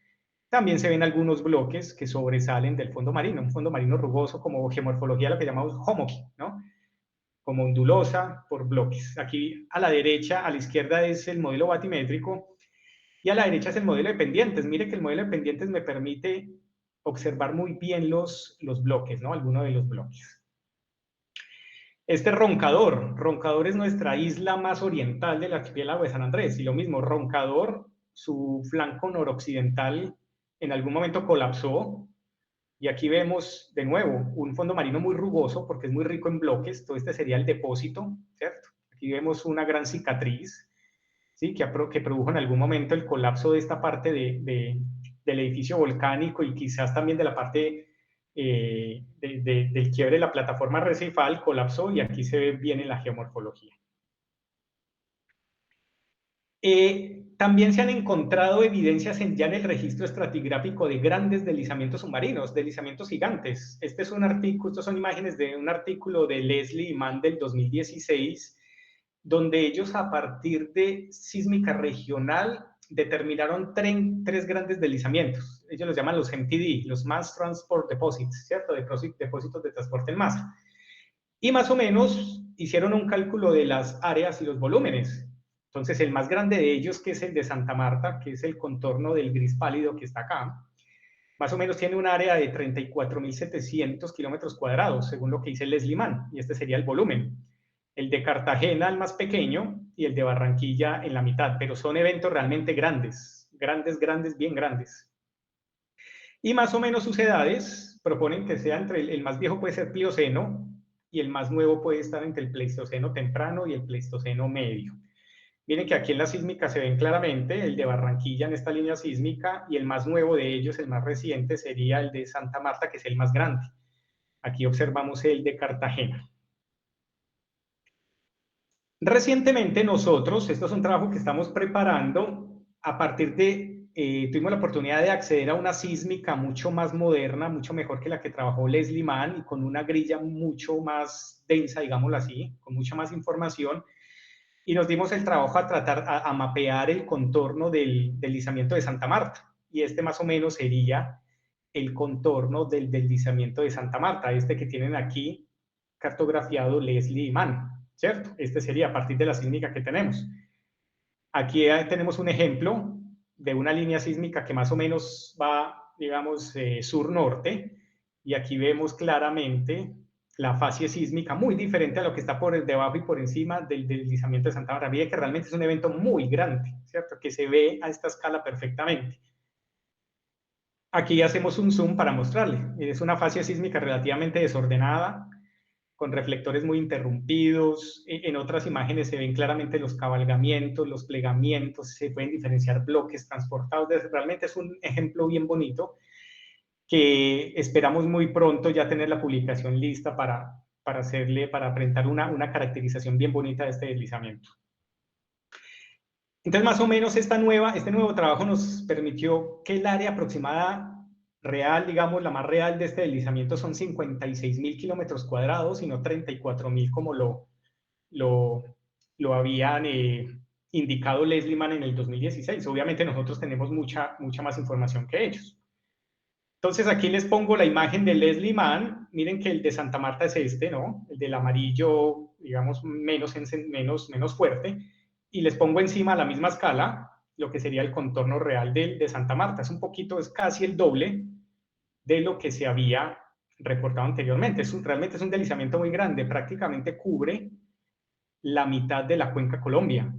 También se ven algunos bloques que sobresalen del fondo marino, un fondo marino rugoso como geomorfología, lo que llamamos homoqui, ¿no? Como ondulosa por bloques. Aquí a la derecha, a la izquierda es el modelo batimétrico y a la derecha es el modelo de pendientes. Mire que el modelo de pendientes me permite observar muy bien los bloques, ¿no? Algunos de los bloques. Este Roncador es nuestra isla más oriental del archipiélago de San Andrés, y lo mismo, Roncador, su flanco noroccidental en algún momento colapsó, y aquí vemos de nuevo un fondo marino muy rugoso porque es muy rico en bloques. Todo este sería el depósito, ¿cierto? Aquí vemos una gran cicatriz, ¿sí? que produjo en algún momento el colapso de esta parte del edificio volcánico y quizás también de la parte del quiebre de la plataforma arrecifal. Colapsó y aquí se ve bien en la geomorfología. También se han encontrado evidencias ya en el registro estratigráfico de grandes deslizamientos submarinos, deslizamientos gigantes. Este es un artículo, estas son imágenes de un artículo de Leslie y Mann del 2016, donde ellos a partir de sísmica regional determinaron tres grandes deslizamientos. Ellos los llaman los MTD, los Mass Transport Deposits, ¿cierto? Depósitos de transporte en masa. Y más o menos hicieron un cálculo de las áreas y los volúmenes. Entonces, el más grande de ellos, que es el de Santa Marta, que es el contorno del gris pálido que está acá, más o menos tiene un área de 34.700 kilómetros cuadrados, según lo que dice Leslie Mann, y este sería el volumen. El de Cartagena, el más pequeño, y el de Barranquilla en la mitad, pero son eventos realmente grandes, bien grandes. Y más o menos sus edades proponen que sea entre el más viejo puede ser Plioceno, y el más nuevo puede estar entre el Pleistoceno temprano y el Pleistoceno medio. Miren que aquí en la sísmica se ven claramente el de Barranquilla en esta línea sísmica, y el más nuevo de ellos, el más reciente, sería el de Santa Marta, que es el más grande. Aquí observamos el de Cartagena. Recientemente nosotros, esto es un trabajo que estamos preparando, a partir de, tuvimos la oportunidad de acceder a una sísmica mucho más moderna, mucho mejor que la que trabajó Leslie Mann, y con una grilla mucho más densa, digámoslo así, con mucha más información. y nos dimos el trabajo a tratar, a mapear el contorno del deslizamiento de Santa Marta. Y este más o menos sería el contorno del deslizamiento de Santa Marta, este que tienen aquí cartografiado Leslie y Mann, ¿cierto? Este sería a partir de la sísmica que tenemos. Aquí tenemos un ejemplo de una línea sísmica que más o menos va, digamos, sur-norte, y aquí vemos claramente la fase sísmica muy diferente a lo que está por debajo y por encima del deslizamiento de Santa Marta. Mire que realmente es un evento muy grande, ¿cierto? Que se ve a esta escala perfectamente. Aquí hacemos un zoom para mostrarle. Es una fase sísmica relativamente desordenada, con reflectores muy interrumpidos. En otras imágenes se ven claramente los cabalgamientos, los plegamientos, se pueden diferenciar bloques transportados. Realmente es un ejemplo bien bonito que esperamos muy pronto ya tener la publicación lista para presentar una caracterización bien bonita de este deslizamiento. Entonces, más o menos este nuevo trabajo nos permitió que el área aproximada real, digamos, la más real de este deslizamiento son 56.000 kilómetros cuadrados y no 34.000 como lo habían indicado Leslie Mann en el 2016. Obviamente nosotros tenemos mucha más información que ellos. Entonces aquí les pongo la imagen de Leslie Mann. Miren que el de Santa Marta es este, ¿no? El del amarillo, digamos, menos fuerte. Y les pongo encima a la misma escala lo que sería el contorno real de Santa Marta. Es casi el doble de lo que se había reportado anteriormente. Realmente es un deslizamiento muy grande, prácticamente cubre la mitad de la Cuenca Colombia,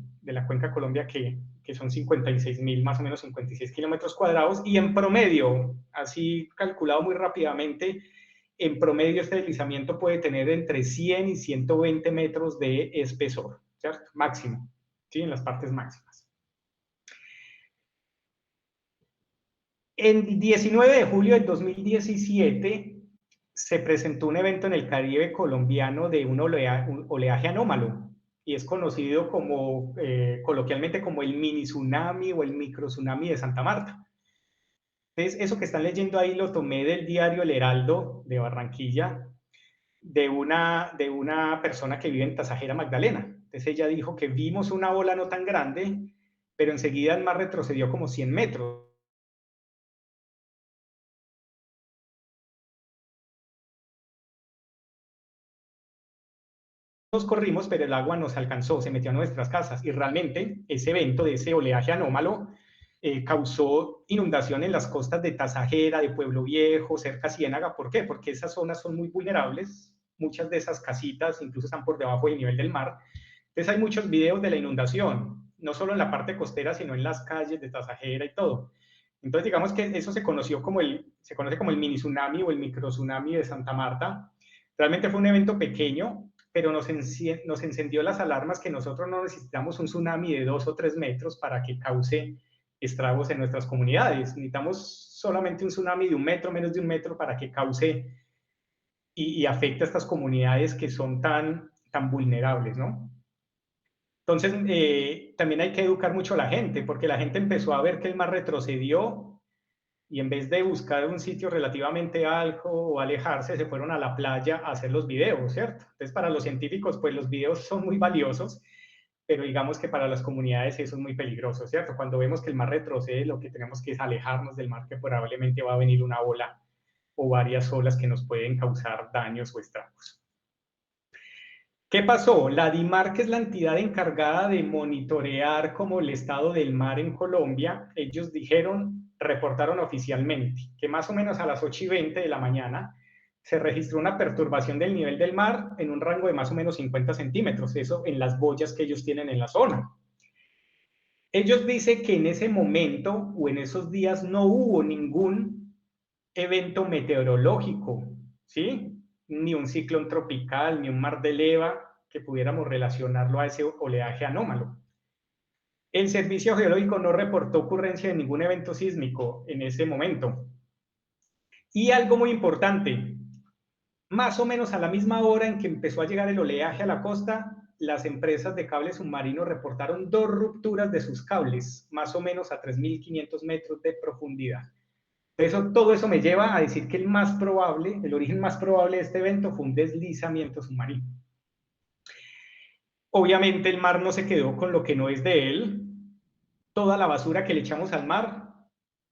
que son 56.000, más o menos 56 kilómetros cuadrados, y en promedio, así calculado muy rápidamente, en promedio este deslizamiento puede tener entre 100 y 120 metros de espesor, ¿cierto? Máximo, ¿sí? En las partes máximas. El 19 de julio del 2017 se presentó un evento en el Caribe colombiano de un oleaje anómalo, y es conocido como, coloquialmente, como el mini tsunami o el micro tsunami de Santa Marta. Entonces, eso que están leyendo ahí lo tomé del diario El Heraldo de Barranquilla, de una persona que vive en Tasajera, Magdalena. Entonces ella dijo que vimos una ola no tan grande, pero enseguida el mar retrocedió como 100 metros. Nos corrimos, pero el agua nos alcanzó, se metió a nuestras casas, y realmente ese evento de ese oleaje anómalo causó inundación en las costas de Tasajera, de Pueblo Viejo, cerca a Ciénaga. ¿Por qué? Porque esas zonas son muy vulnerables, muchas de esas casitas incluso están por debajo del nivel del mar. Entonces hay muchos videos de la inundación, no solo en la parte costera, sino en las calles de Tasajera y todo. Entonces digamos que eso se conoce como el mini tsunami o el micro tsunami de Santa Marta. Realmente fue un evento pequeño, pero nos encendió las alarmas que nosotros no necesitamos un tsunami de 2 o 3 metros para que cause estragos en nuestras comunidades. Necesitamos solamente un tsunami de 1 metro, menos de 1 metro, para que cause y afecte a estas comunidades que son tan vulnerables, ¿no? Entonces, también hay que educar mucho a la gente, porque la gente empezó a ver que el mar retrocedió, y en vez de buscar un sitio relativamente alto o alejarse, se fueron a la playa a hacer los videos, ¿cierto? Entonces, para los científicos, pues los videos son muy valiosos, pero digamos que para las comunidades eso es muy peligroso, ¿cierto? Cuando vemos que el mar retrocede, lo que tenemos que es alejarnos del mar, que probablemente va a venir una ola o varias olas que nos pueden causar daños o estragos. ¿Qué pasó? La DIMAR, que es la entidad encargada de monitorear como el estado del mar en Colombia, ellos reportaron oficialmente que más o menos a las 8:20 de la mañana se registró una perturbación del nivel del mar en un rango de más o menos 50 centímetros, eso en las boyas que ellos tienen en la zona. Ellos dicen que en ese momento o en esos días no hubo ningún evento meteorológico, ¿sí? Ni un ciclón tropical, ni un mar de leva que pudiéramos relacionarlo a ese oleaje anómalo. El Servicio Geológico no reportó ocurrencia de ningún evento sísmico en ese momento. Y algo muy importante, más o menos a la misma hora en que empezó a llegar el oleaje a la costa, las empresas de cables submarinos reportaron 2 rupturas de sus cables, más o menos a 3.500 metros de profundidad. Todo eso me lleva a decir que el origen más probable de este evento fue un deslizamiento submarino. Obviamente el mar no se quedó con lo que no es de él. Toda la basura que le echamos al mar,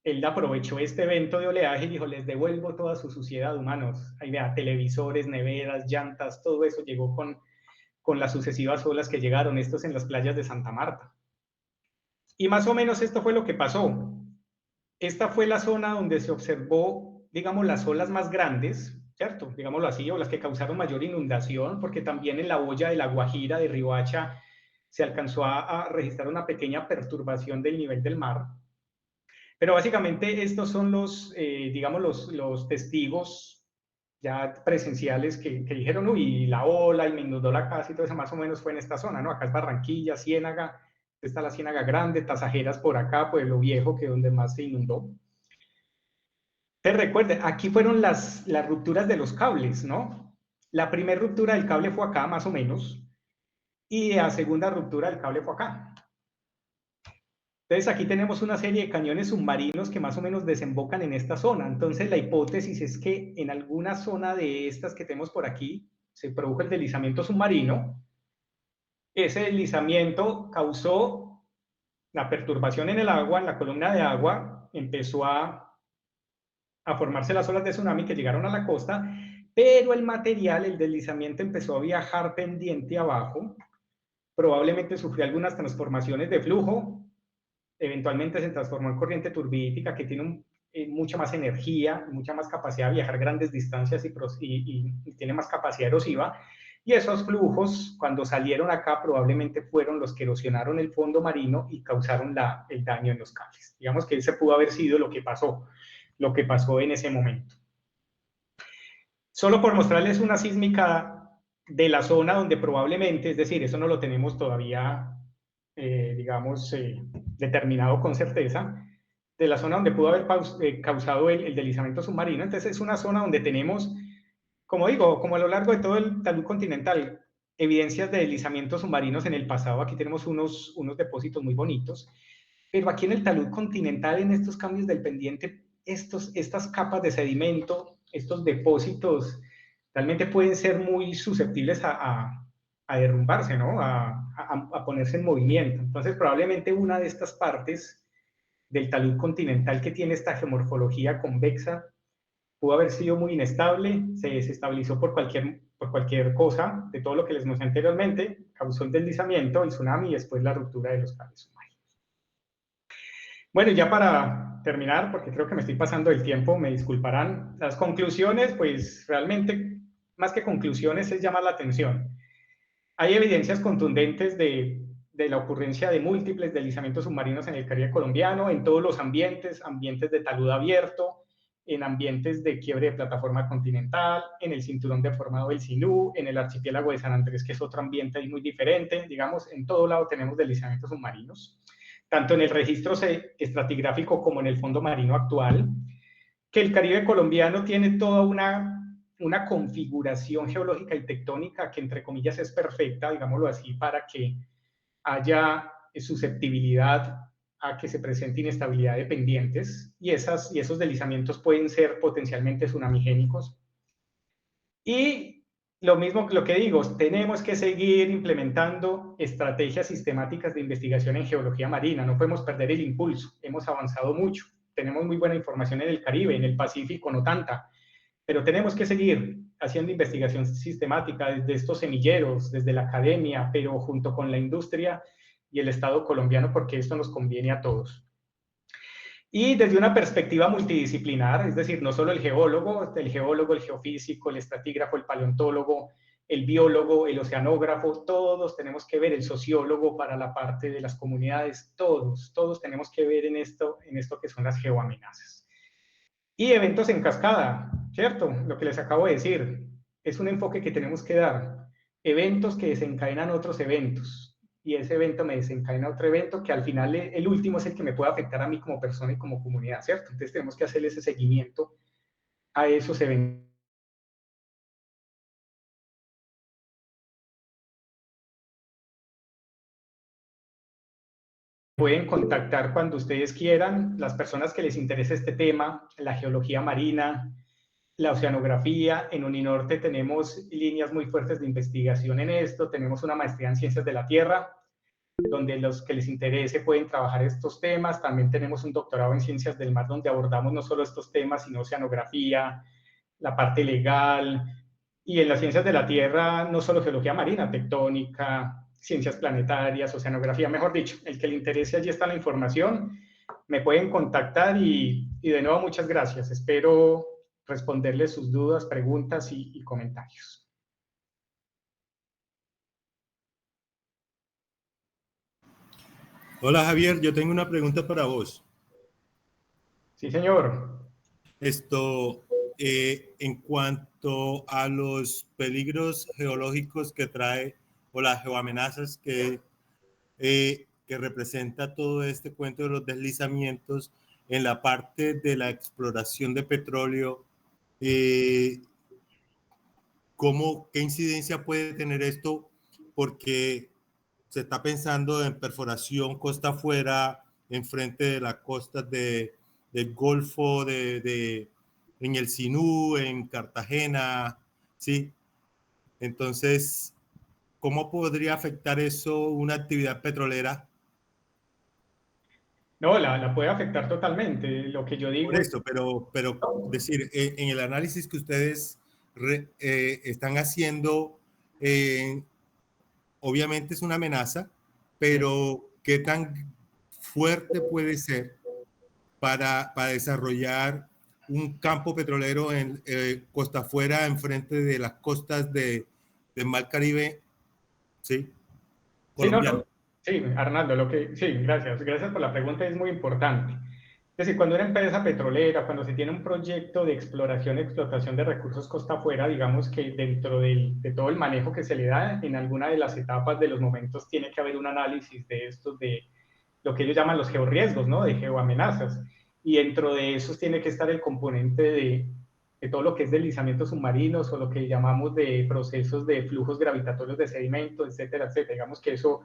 él aprovechó este evento de oleaje y dijo, les devuelvo toda su suciedad, humanos. Ahí vea, televisores, neveras, llantas, todo eso llegó con las sucesivas olas que llegaron, estos en las playas de Santa Marta. Y más o menos esto fue lo que pasó. Esta fue la zona donde se observó, digamos, las olas más grandes, ¿cierto? Digámoslo así, o las que causaron mayor inundación, porque también en la boya de La Guajira, de Riohacha, se alcanzó a registrar una pequeña perturbación del nivel del mar. Pero básicamente estos son los, digamos, los testigos ya presenciales que dijeron, uy, la ola y me inundó la casa y todo eso, más o menos fue en esta zona, ¿no? Acá es Barranquilla, Ciénaga, está la Ciénaga Grande, Tasajeras por acá, Pueblo Viejo, que es donde más se inundó. Te recuerden, aquí fueron las rupturas de los cables, ¿no? La primera ruptura del cable fue acá, más o menos, y la segunda ruptura del cable fue acá. Entonces aquí tenemos una serie de cañones submarinos que más o menos desembocan en esta zona. Entonces la hipótesis es que en alguna zona de estas que tenemos por aquí se produjo el deslizamiento submarino. Ese deslizamiento causó la perturbación en el agua, en la columna de agua, empezó a formarse las olas de tsunami que llegaron a la costa, pero el material, el deslizamiento empezó a viajar pendiente abajo, probablemente sufrió algunas transformaciones de flujo, eventualmente se transformó en corriente turbidítica que tiene mucha más energía, mucha más capacidad de viajar grandes distancias y tiene más capacidad erosiva. Y esos flujos, cuando salieron acá, probablemente fueron los que erosionaron el fondo marino y causaron el daño en los cables. Digamos que ese pudo haber sido lo que pasó en ese momento. Solo por mostrarles una sísmica de la zona donde probablemente, es decir, eso no lo tenemos todavía, digamos, determinado con certeza, de la zona donde pudo haber causado el deslizamiento submarino. Entonces es una zona donde tenemos, como digo, como a lo largo de todo el talud continental, evidencias de deslizamientos submarinos en el pasado. Aquí tenemos unos depósitos muy bonitos, pero aquí en el talud continental, en estos cambios del pendiente, estas capas de sedimento, estos depósitos, realmente pueden ser muy susceptibles a derrumbarse, ¿no? A ponerse en movimiento. Entonces, probablemente una de estas partes del talud continental que tiene esta geomorfología convexa pudo haber sido muy inestable, se desestabilizó por cualquier cosa de todo lo que les mostré anteriormente, causó el deslizamiento, el tsunami y después la ruptura de los cables submarinos. Bueno, ya para terminar, porque creo que me estoy pasando el tiempo, me disculparán. Las conclusiones, pues realmente, más que conclusiones, es llamar la atención. Hay evidencias contundentes de la ocurrencia de múltiples deslizamientos submarinos en el Caribe colombiano, en todos los ambientes de talud abierto, en ambientes de quiebre de plataforma continental, en el cinturón deformado del Sinú, en el archipiélago de San Andrés, que es otro ambiente muy diferente. Digamos, en todo lado tenemos deslizamientos submarinos, tanto en el registro estratigráfico como en el fondo marino actual, que el Caribe colombiano tiene toda una configuración geológica y tectónica que, entre comillas, es perfecta, digámoslo así, para que haya susceptibilidad a que se presente inestabilidad de pendientes, y esos deslizamientos pueden ser potencialmente tsunamigénicos. Y lo que digo, tenemos que seguir implementando estrategias sistemáticas de investigación en geología marina, no podemos perder el impulso, hemos avanzado mucho, tenemos muy buena información en el Caribe, en el Pacífico no tanta, pero tenemos que seguir haciendo investigación sistemática desde estos semilleros, desde la academia, pero junto con la industria y el Estado colombiano, porque esto nos conviene a todos. Y desde una perspectiva multidisciplinar, es decir, no solo el geólogo, el geofísico, el estratígrafo, el paleontólogo, el biólogo, el oceanógrafo, todos tenemos que ver, el sociólogo para la parte de las comunidades, todos tenemos que ver en esto que son las geoamenazas. Y eventos en cascada, ¿cierto? Lo que les acabo de decir, es un enfoque que tenemos que dar. Eventos que desencadenan otros eventos. Y ese evento me desencadena otro evento que al final el último es el que me puede afectar a mí como persona y como comunidad, ¿cierto? Entonces tenemos que hacerle ese seguimiento a esos eventos. Pueden contactar cuando ustedes quieran, las personas que les interese este tema, la geología marina, la oceanografía. En Uninorte tenemos líneas muy fuertes de investigación en esto, tenemos una maestría en ciencias de la tierra, donde los que les interese pueden trabajar estos temas. También tenemos un doctorado en ciencias del mar, donde abordamos no solo estos temas, sino oceanografía, la parte legal, y en las ciencias de la tierra, no solo geología marina, tectónica, ciencias planetarias, oceanografía, mejor dicho, el que le interese, allí está la información, me pueden contactar y de nuevo muchas gracias. Espero responderles sus dudas, preguntas y comentarios. Hola Javier, yo tengo una pregunta para vos. Sí, señor. En cuanto a los peligros geológicos que trae o las geoamenazas que representa todo este cuento de los deslizamientos en la parte de la exploración de petróleo, ¿qué incidencia puede tener esto? Porque se está pensando en perforación costa afuera, enfrente de las costas del Golfo, en el Sinú, en Cartagena, ¿sí? Entonces, ¿cómo podría afectar eso una actividad petrolera? No, la puede afectar totalmente. Lo que yo digo Por es... eso, pero decir, en el análisis que ustedes están haciendo, obviamente es una amenaza, pero ¿qué tan fuerte puede ser para desarrollar un campo petrolero en costa afuera, enfrente de las costas del Mar Caribe, ¿sí? Sí, no, Colombiano? sí, Arnaldo, sí, gracias por la pregunta, es muy importante. Es decir, cuando una empresa petrolera, cuando se tiene un proyecto de exploración y explotación de recursos costa afuera, digamos que dentro de todo el manejo que se le da, en alguna de las etapas de los momentos tiene que haber un análisis de estos, de lo que ellos llaman los georriesgos, ¿no? De geoamenazas. Y dentro de esos tiene que estar el componente de todo lo que es deslizamientos submarinos o lo que llamamos de procesos de flujos gravitatorios de sedimento, etcétera, etcétera. Digamos que eso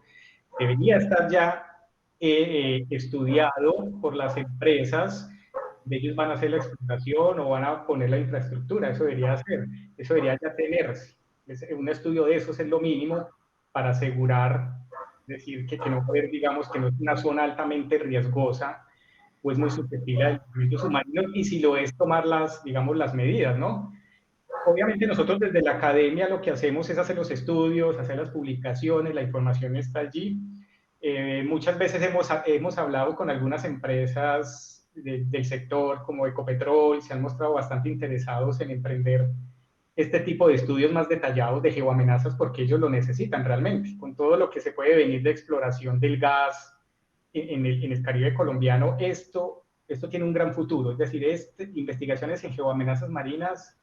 debería estar ya estudiado por las empresas. Ellos van a hacer la explotación o van a poner la infraestructura, eso debería ser, eso debería ya tenerse. Un estudio de esos es lo mínimo para asegurar, decir que no puede, digamos, que no es una zona altamente riesgosa o es muy susceptible a deslizamientos submarinos, y si lo es, tomar digamos, las medidas, ¿no? Obviamente nosotros desde la academia lo que hacemos es hacer los estudios, hacer las publicaciones, la información está allí. Muchas veces hemos hablado con algunas empresas del sector como Ecopetrol, se han mostrado bastante interesados en emprender este tipo de estudios más detallados de geoamenazas porque ellos lo necesitan realmente, con todo lo que se puede venir de exploración del gas en el Caribe colombiano. Esto tiene un gran futuro, es decir, investigaciones en geoamenazas marinas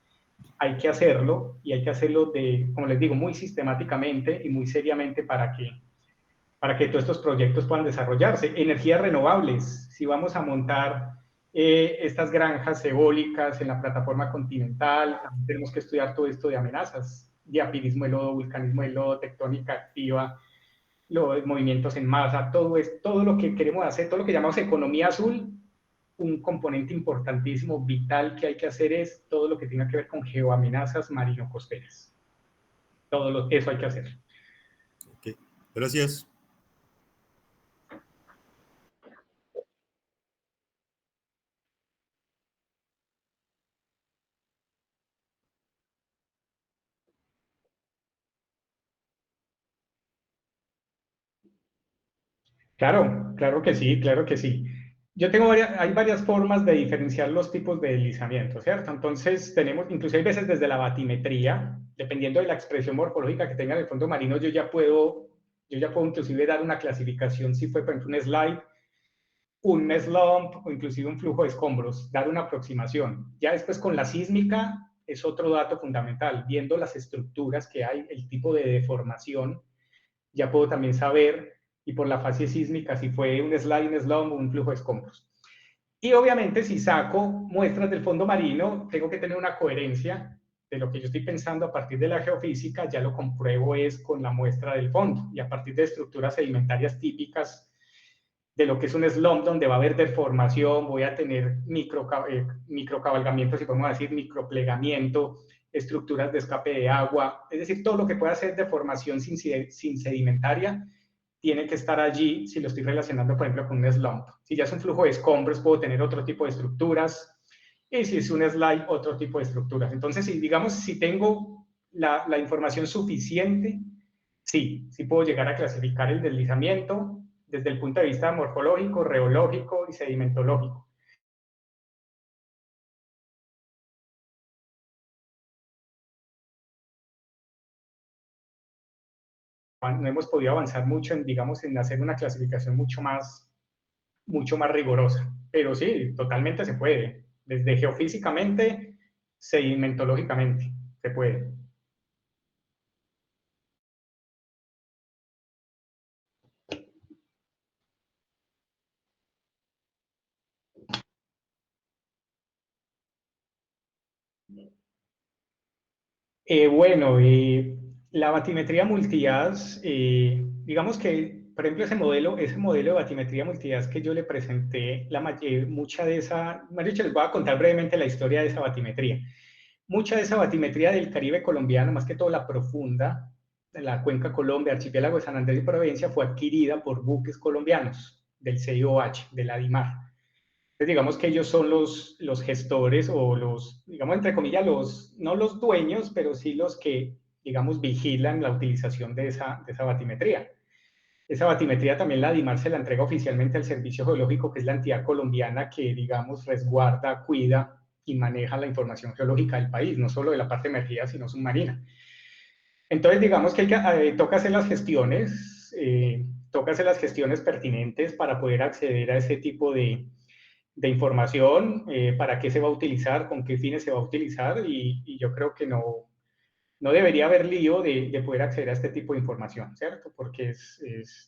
hay que hacerlo, y hay que hacerlo como les digo, muy sistemáticamente y muy seriamente para que todos estos proyectos puedan desarrollarse. Energías renovables, si vamos a montar estas granjas eólicas en la plataforma continental, también tenemos que estudiar todo esto de amenazas, diapirismo de lodo, vulcanismo de lodo, tectónica activa, los movimientos en masa, todo lo que queremos hacer, todo lo que llamamos economía azul. Un componente importantísimo, vital, que hay que hacer es todo lo que tenga que ver con geoamenazas marino-costeras. Eso hay que hacer. Okay. Gracias. Claro, claro que sí, claro que sí. Hay varias formas de diferenciar los tipos de deslizamiento, ¿cierto? Entonces tenemos, incluso hay veces desde la batimetría, dependiendo de la expresión morfológica que tenga en el fondo marino, yo ya puedo inclusive dar una clasificación si fue, por ejemplo, un slide, un slump o inclusive un flujo de escombros, dar una aproximación. Ya después con la sísmica es otro dato fundamental, viendo las estructuras que hay, el tipo de deformación, ya puedo también saber, y por la fase sísmica, si fue un slide, un slump o un flujo de escombros. Y obviamente si saco muestras del fondo marino, tengo que tener una coherencia de lo que yo estoy pensando a partir de la geofísica, ya lo compruebo es con la muestra del fondo, y a partir de estructuras sedimentarias típicas de lo que es un slump donde va a haber deformación, voy a tener microcabalgamientos, si podemos decir, microplegamiento, estructuras de escape de agua, es decir, todo lo que pueda ser deformación sin sedimentaria tiene que estar allí si lo estoy relacionando, por ejemplo, con un slump. Si ya es un flujo de escombros, puedo tener otro tipo de estructuras, y si es un slide, otro tipo de estructuras. Entonces, si, digamos, si tengo la información suficiente, sí puedo llegar a clasificar el deslizamiento desde el punto de vista morfológico, reológico y sedimentológico. No hemos podido avanzar mucho en, digamos, en hacer una clasificación mucho más rigurosa, pero sí, totalmente se puede, desde geofísicamente, sedimentológicamente, se puede. Bueno, la batimetría multihaz, digamos que, por ejemplo, ese modelo de batimetría multihaz que yo le presenté, mucha de esa, Mario, les voy a contar brevemente la historia de esa batimetría. Mucha de esa batimetría del Caribe colombiano, más que todo la profunda, de la Cuenca Colombia, Archipiélago de San Andrés y Providencia, fue adquirida por buques colombianos del CIOH, de la DIMAR. Entonces, digamos que ellos son los gestores o los, digamos, entre comillas, no los dueños, pero sí los que, digamos, vigilan la utilización de esa batimetría. Esa batimetría también la DIMAR se la entrega oficialmente al Servicio Geológico, que es la entidad colombiana que, digamos, resguarda, cuida y maneja la información geológica del país, no solo de la parte emergida, sino submarina. Entonces, digamos que toca hacer las gestiones pertinentes para poder acceder a ese tipo de información, para qué se va a utilizar, con qué fines se va a utilizar, y yo creo que no debería haber lío de poder acceder a este tipo de información, ¿cierto? Porque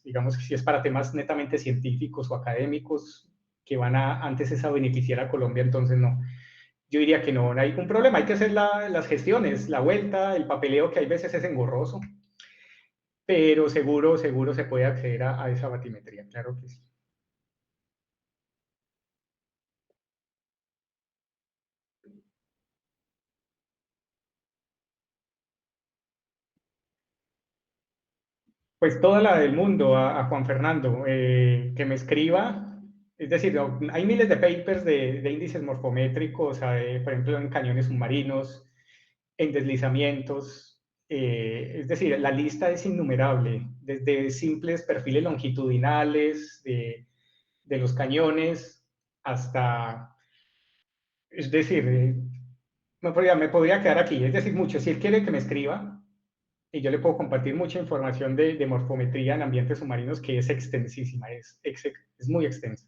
digamos que si es para temas netamente científicos o académicos que van antes a beneficiar a Colombia, entonces no. Yo diría que no hay ningún problema, hay que hacer las gestiones, la vuelta, el papeleo que hay veces es engorroso, pero seguro se puede acceder a esa batimetría, claro que sí. Pues toda la del mundo, a Juan Fernando, que me escriba. Es decir, hay miles de papers de índices morfométricos, por ejemplo, en cañones submarinos, en deslizamientos. Es decir, la lista es innumerable, desde simples perfiles longitudinales de los cañones hasta, es decir, me podría quedar aquí, es decir, mucho. Si él quiere que me escriba, y yo le puedo compartir mucha información de morfometría en ambientes submarinos que es extensísima, es muy extensa.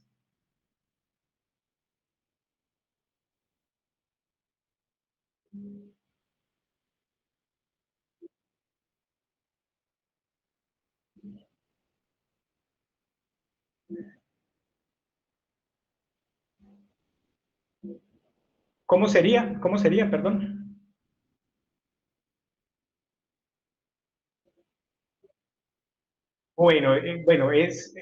¿Cómo sería? ¿Cómo sería? Perdón. Bueno,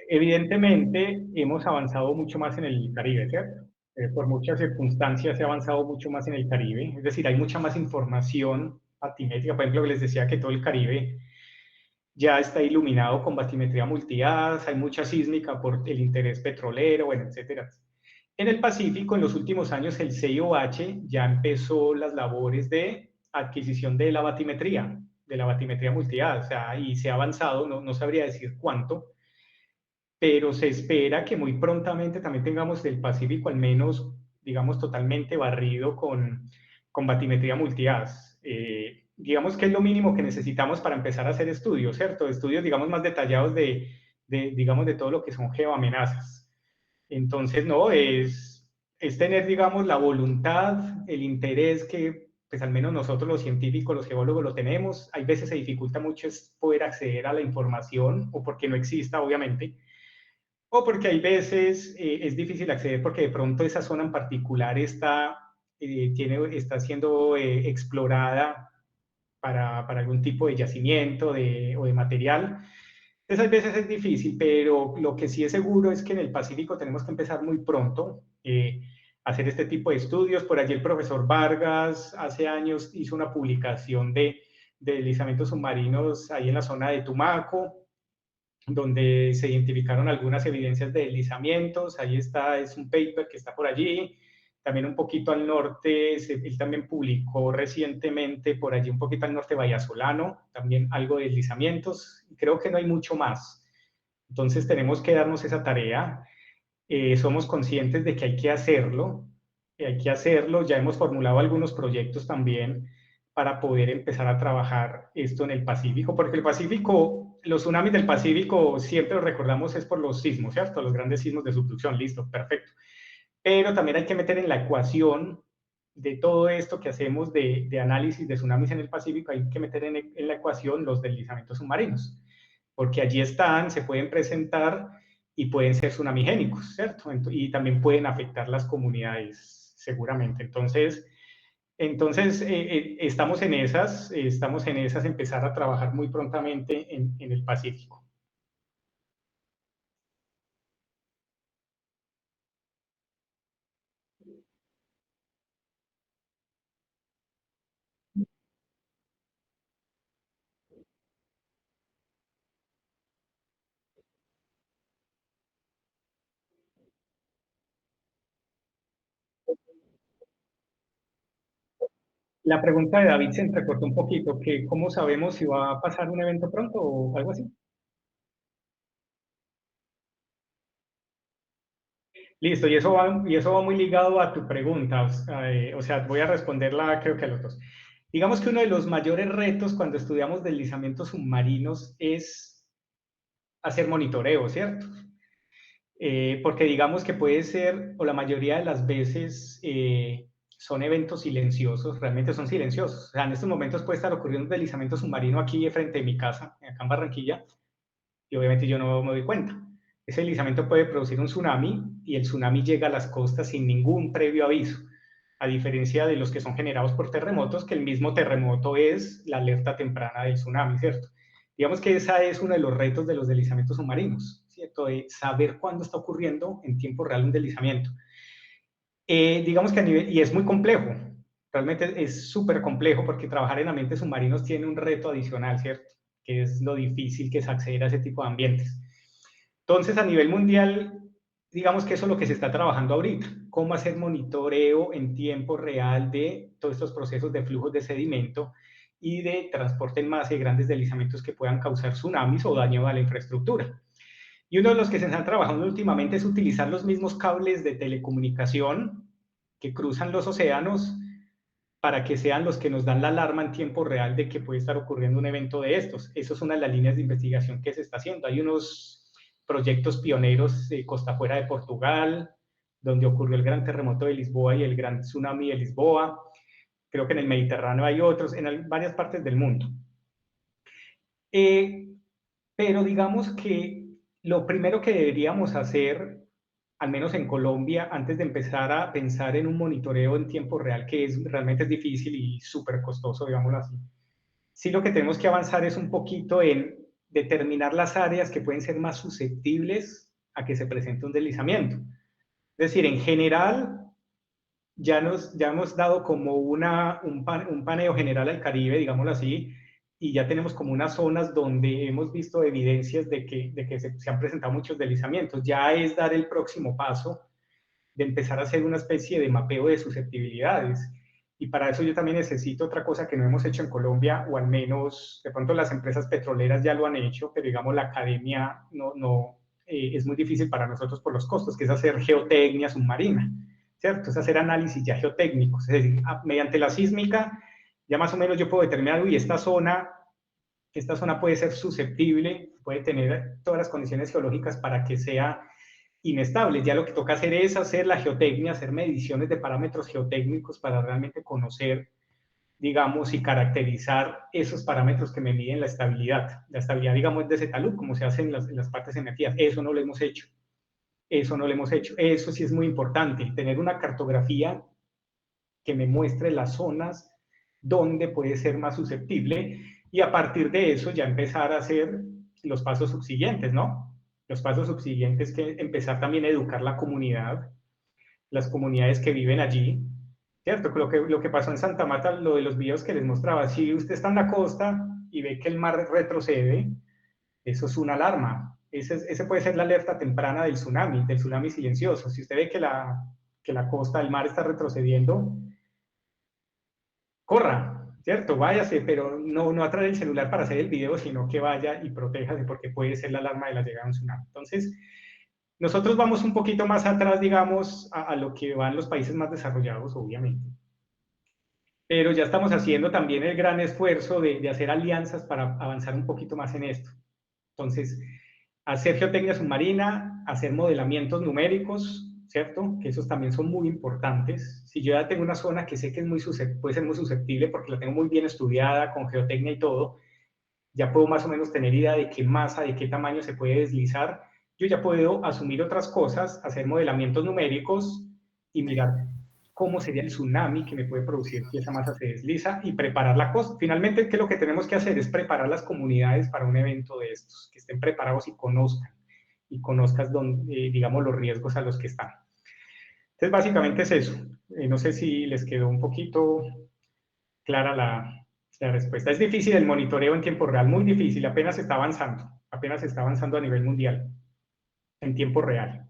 evidentemente hemos avanzado mucho más en el Caribe, ¿cierto? Por muchas circunstancias se ha avanzado mucho más en el Caribe, es decir, hay mucha más información batimétrica, por ejemplo, les decía que todo el Caribe ya está iluminado con batimetría multihaz, hay mucha sísmica por el interés petrolero, bueno, etcétera. En el Pacífico, en los últimos años, el CIOH ya empezó las labores de adquisición de la batimetría multihaz, o sea, y se ha avanzado, no sabría decir cuánto, pero se espera que muy prontamente también tengamos el Pacífico al menos, digamos, totalmente barrido con batimetría multihaz. Digamos que es lo mínimo que necesitamos para empezar a hacer estudios, ¿cierto? Estudios, digamos, más detallados digamos, de todo lo que son geoamenazas. Entonces, no, es tener, digamos, la voluntad, el interés que, pues al menos nosotros los científicos, los geólogos lo tenemos. Hay veces se dificulta mucho es poder acceder a la información, o porque no exista, obviamente, o porque hay veces es difícil acceder porque de pronto esa zona en particular está siendo explorada para algún tipo de yacimiento o de material. Esas veces es difícil, pero lo que sí es seguro es que en el Pacífico tenemos que empezar muy pronto a hacer este tipo de estudios. Por allí el profesor Vargas hace años hizo una publicación de deslizamientos submarinos ahí en la zona de Tumaco, donde se identificaron algunas evidencias de deslizamientos. Ahí está, es un paper que está por allí. También un poquito al norte, él también publicó recientemente por allí un poquito al norte Vallasolano, también algo de deslizamientos. Creo que no hay mucho más. Entonces tenemos que darnos esa tarea. Somos conscientes de que hay que hacerlo. Hay que hacerlo. Ya hemos formulado algunos proyectos también para poder empezar a trabajar esto en el Pacífico, porque el Pacífico, los tsunamis del Pacífico siempre lo recordamos es por los sismos, ¿cierto? Los grandes sismos de subducción, listo, perfecto. Pero también hay que meter en la ecuación de todo esto que hacemos de análisis de tsunamis en el Pacífico, hay que meter en la ecuación los deslizamientos submarinos, porque allí están, se pueden presentar y pueden ser tsunamigénicos, ¿cierto? Y también pueden afectar las comunidades, seguramente. Entonces estamos en esas, empezar a trabajar muy prontamente en el Pacífico. La pregunta de David se entrecortó un poquito, que ¿cómo sabemos si va a pasar un evento pronto o algo así? Listo, y eso va muy ligado a tu pregunta, o sea, voy a responderla creo que a los dos. Digamos que uno de los mayores retos cuando estudiamos deslizamientos submarinos es hacer monitoreo, ¿cierto? Porque digamos que puede ser, o la mayoría de las veces, son eventos silenciosos, realmente son silenciosos. O sea, en estos momentos puede estar ocurriendo un deslizamiento submarino aquí frente de mi casa, acá en Barranquilla, y obviamente yo no me doy cuenta. Ese deslizamiento puede producir un tsunami y el tsunami llega a las costas sin ningún previo aviso, a diferencia de los que son generados por terremotos, que el mismo terremoto es la alerta temprana del tsunami, ¿cierto? Digamos que ese es uno de los retos de los deslizamientos submarinos, ¿cierto? De saber cuándo está ocurriendo en tiempo real un deslizamiento. Digamos que a nivel, y es muy complejo, realmente es súper complejo porque trabajar en ambientes submarinos tiene un reto adicional, ¿cierto? Que es lo difícil que es acceder a ese tipo de ambientes. Entonces, a nivel mundial, digamos que eso es lo que se está trabajando ahorita, cómo hacer monitoreo en tiempo real de todos estos procesos de flujos de sedimento y de transporte en masa y grandes deslizamientos que puedan causar tsunamis o daño a la infraestructura. Y uno de los que se están trabajando últimamente es utilizar los mismos cables de telecomunicación que cruzan los océanos para que sean los que nos dan la alarma en tiempo real de que puede estar ocurriendo un evento de estos. Eso es una de las líneas de investigación que se está haciendo. Hay unos proyectos pioneros de costa afuera de Portugal, donde ocurrió el gran terremoto de Lisboa y el gran tsunami de Lisboa. Creo que en el Mediterráneo hay otros, en varias partes del mundo. Pero digamos que lo primero que deberíamos hacer, al menos en Colombia, antes de empezar a pensar en un monitoreo en tiempo real, que realmente es difícil y súper costoso, digámoslo así, sí lo que tenemos que avanzar es un poquito en determinar las áreas que pueden ser más susceptibles a que se presente un deslizamiento. Es decir, en general, ya hemos dado como un paneo general al Caribe, digámoslo así, y ya tenemos como unas zonas donde hemos visto evidencias de que se han presentado muchos deslizamientos. Ya es dar el próximo paso de empezar a hacer una especie de mapeo de susceptibilidades. Y para eso yo también necesito otra cosa que no hemos hecho en Colombia, o al menos de pronto las empresas petroleras ya lo han hecho, pero digamos la academia no es muy difícil para nosotros por los costos, que es hacer geotecnia submarina, ¿cierto? Es hacer análisis ya geotécnicos, es decir, mediante la sísmica ya más o menos yo puedo determinar, uy, esta zona puede ser susceptible, puede tener todas las condiciones geológicas para que sea inestable. Ya lo que toca hacer es hacer la geotecnia, hacer mediciones de parámetros geotécnicos para realmente conocer, digamos, y caracterizar esos parámetros que me miden la estabilidad. La estabilidad, digamos, de ese talud, como se hace en las partes energías. Eso no lo hemos hecho. Eso no lo hemos hecho. Eso sí es muy importante, tener una cartografía que me muestre las zonas donde puede ser más susceptible y a partir de eso ya empezar a hacer los pasos subsiguientes, ¿no? Los pasos subsiguientes que empezar también a educar la comunidad, las comunidades que viven allí, ¿cierto? Lo que pasó en Santa Marta, lo de los videos que les mostraba, si usted está en la costa y ve que el mar retrocede, eso es una alarma. Ese puede ser la alerta temprana del tsunami silencioso. Si usted ve que la costa del mar está retrocediendo, corra, ¿cierto? Váyase, pero no a traer el celular para hacer el video, sino que vaya y protéjase porque puede ser la alarma de la llegada de un tsunami. Entonces, nosotros vamos un poquito más atrás, digamos, a lo que van los países más desarrollados, obviamente. Pero ya estamos haciendo también el gran esfuerzo de hacer alianzas para avanzar un poquito más en esto. Entonces, hacer geotecnia submarina, hacer modelamientos numéricos, ¿cierto? Que esos también son muy importantes. Si yo ya tengo una zona que sé que puede ser muy susceptible porque la tengo muy bien estudiada con geotecnia y todo, ya puedo más o menos tener idea de qué masa, de qué tamaño se puede deslizar. Yo ya puedo asumir otras cosas, hacer modelamientos numéricos y mirar cómo sería el tsunami que me puede producir si esa masa se desliza y preparar la costa. Finalmente, ¿qué es lo que tenemos que hacer? Es preparar las comunidades para un evento de estos, que estén preparados y conozcas digamos, los riesgos a los que están. Entonces, básicamente es eso. No sé si les quedó un poquito clara la respuesta. Es difícil el monitoreo en tiempo real, muy difícil, apenas está avanzando a nivel mundial, en tiempo real.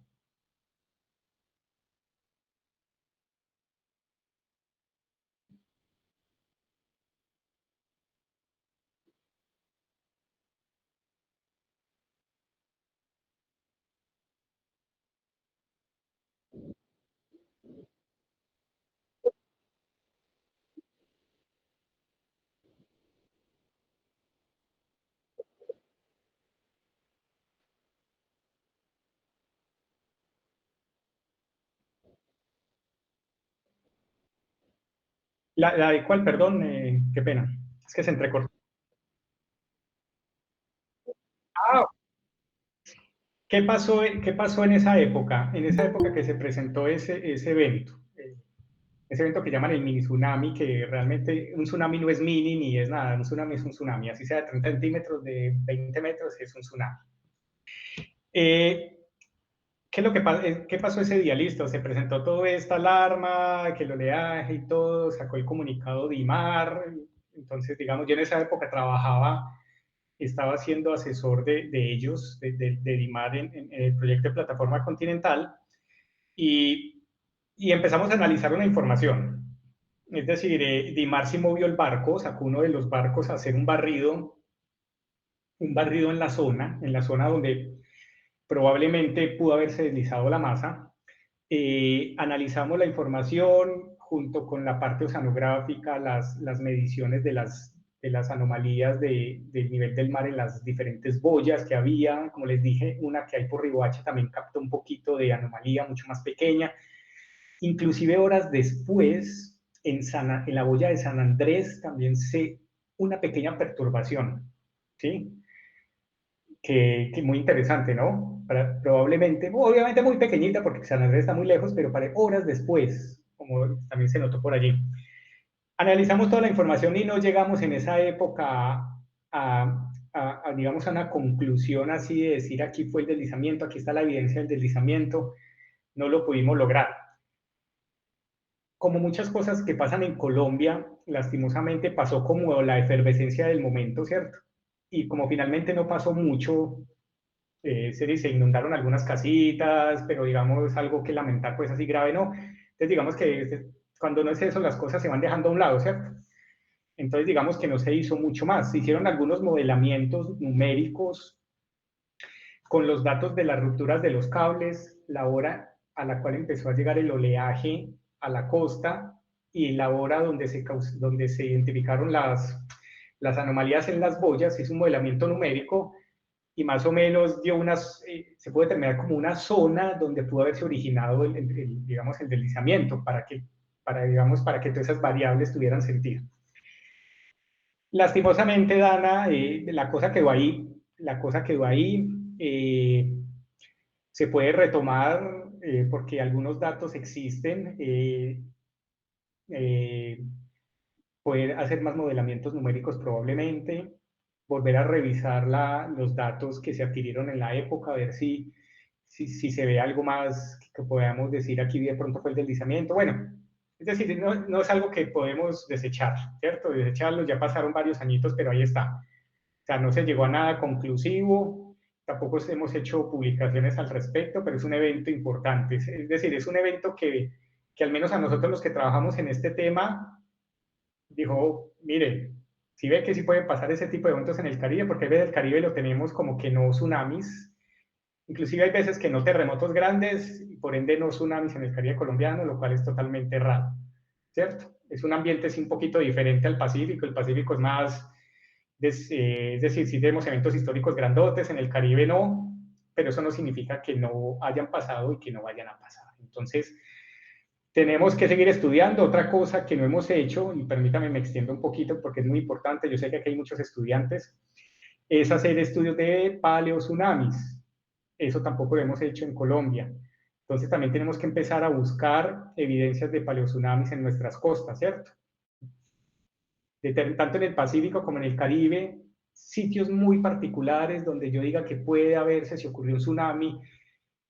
La de cuál, perdón, qué pena, es que se entrecortó. Ah, qué pasó en esa época? En esa época que se presentó ese evento, ese evento que llaman el mini tsunami, que realmente un tsunami no es mini ni es nada, un tsunami es un tsunami, así sea de 30 centímetros, de 20 metros, es un tsunami. ¿Qué es lo que qué pasó ese día? Listo, se presentó toda esta alarma, que el oleaje y todo, sacó el comunicado de IMAR, entonces, digamos, yo en esa época estaba siendo asesor de ellos, de DIMAR en el proyecto de Plataforma Continental, y empezamos a analizar una información. Es decir, DIMAR sí movió el barco, sacó uno de los barcos a hacer un barrido en la zona donde probablemente pudo haberse deslizado la masa. Analizamos la información junto con la parte oceanográfica, las mediciones de las anomalías del nivel del mar en las diferentes boyas que había. Como les dije, una que hay por Riohacha también captó un poquito de anomalía, mucho más pequeña. Inclusive horas después, en la boya de San Andrés también una pequeña perturbación, ¿sí? Que muy interesante, ¿no? Probablemente, obviamente muy pequeñita porque San Andrés está muy lejos, pero para horas después, como también se notó por allí. Analizamos toda la información y no llegamos en esa época digamos, a una conclusión así de decir aquí fue el deslizamiento, aquí está la evidencia del deslizamiento, no lo pudimos lograr. Como muchas cosas que pasan en Colombia, lastimosamente pasó como la efervescencia del momento, ¿cierto? Y como finalmente no pasó mucho, se inundaron algunas casitas, pero digamos algo que lamentar, pues así grave no. Entonces digamos que cuando no es eso, las cosas se van dejando a un lado, ¿cierto? Entonces digamos que no se hizo mucho más. Se hicieron algunos modelamientos numéricos con los datos de las rupturas de los cables, la hora a la cual empezó a llegar el oleaje a la costa y la hora donde se identificaron las anomalías en las boyas. Es un modelamiento numérico y más o menos se puede determinar como una zona donde pudo haberse originado digamos, el deslizamiento digamos, para que todas esas variables tuvieran sentido. Lastimosamente, Dana, la cosa quedó ahí, se puede retomar porque algunos datos existen, poder hacer más modelamientos numéricos probablemente, volver a revisar los datos que se adquirieron en la época, a ver si se ve algo más que podamos decir aquí de pronto fue el deslizamiento. Bueno, es decir, no es algo que podemos desechar, ¿cierto? Desecharlo, ya pasaron varios añitos, pero ahí está. O sea, no se llegó a nada conclusivo, tampoco hemos hecho publicaciones al respecto, pero es un evento importante. Es decir, es un evento que al menos a nosotros los que trabajamos en este tema, dijo, mire, si ve que sí pueden pasar ese tipo de eventos en el Caribe, porque el Caribe lo tenemos como que no tsunamis, inclusive hay veces que no terremotos grandes, y por ende no tsunamis en el Caribe colombiano, lo cual es totalmente raro, ¿cierto? Es un ambiente sí, un poquito diferente al Pacífico, el Pacífico es más, es decir, sí tenemos eventos históricos grandotes, en el Caribe no, pero eso no significa que no hayan pasado y que no vayan a pasar. Entonces, tenemos que seguir estudiando. Otra cosa que no hemos hecho, y permítame me extiendo un poquito porque es muy importante, yo sé que aquí hay muchos estudiantes, es hacer estudios de paleotsunamis. Eso tampoco lo hemos hecho en Colombia. Entonces también tenemos que empezar a buscar evidencias de paleotsunamis en nuestras costas, ¿cierto? Tanto en el Pacífico como en el Caribe, sitios muy particulares donde yo diga que puede haberse, si ocurrió un tsunami,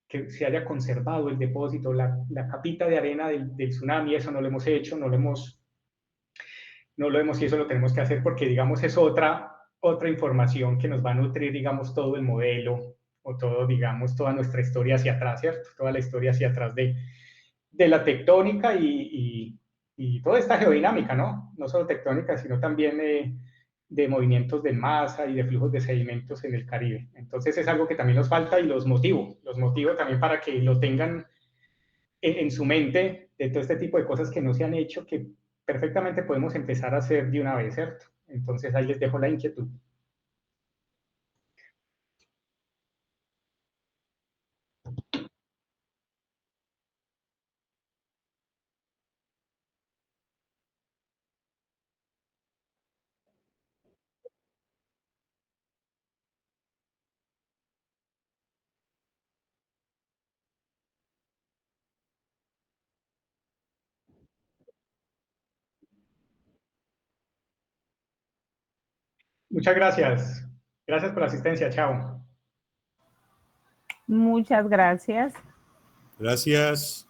que se haya conservado el depósito, la capita de arena del tsunami, eso no lo hemos hecho, no lo hemos y eso lo tenemos que hacer porque, digamos, es otra información que nos va a nutrir, digamos, todo el modelo o todo, digamos, toda nuestra historia hacia atrás, ¿cierto? Toda la historia hacia atrás de la tectónica y toda esta geodinámica, ¿no? No solo tectónica, sino también de movimientos de masa y de flujos de sedimentos en el Caribe. Entonces es algo que también nos falta y los motivo también para que lo tengan en su mente de todo este tipo de cosas que no se han hecho, que perfectamente podemos empezar a hacer de una vez, ¿cierto? Entonces ahí les dejo la inquietud. Muchas gracias. Gracias por la asistencia. Chao. Muchas gracias. Gracias.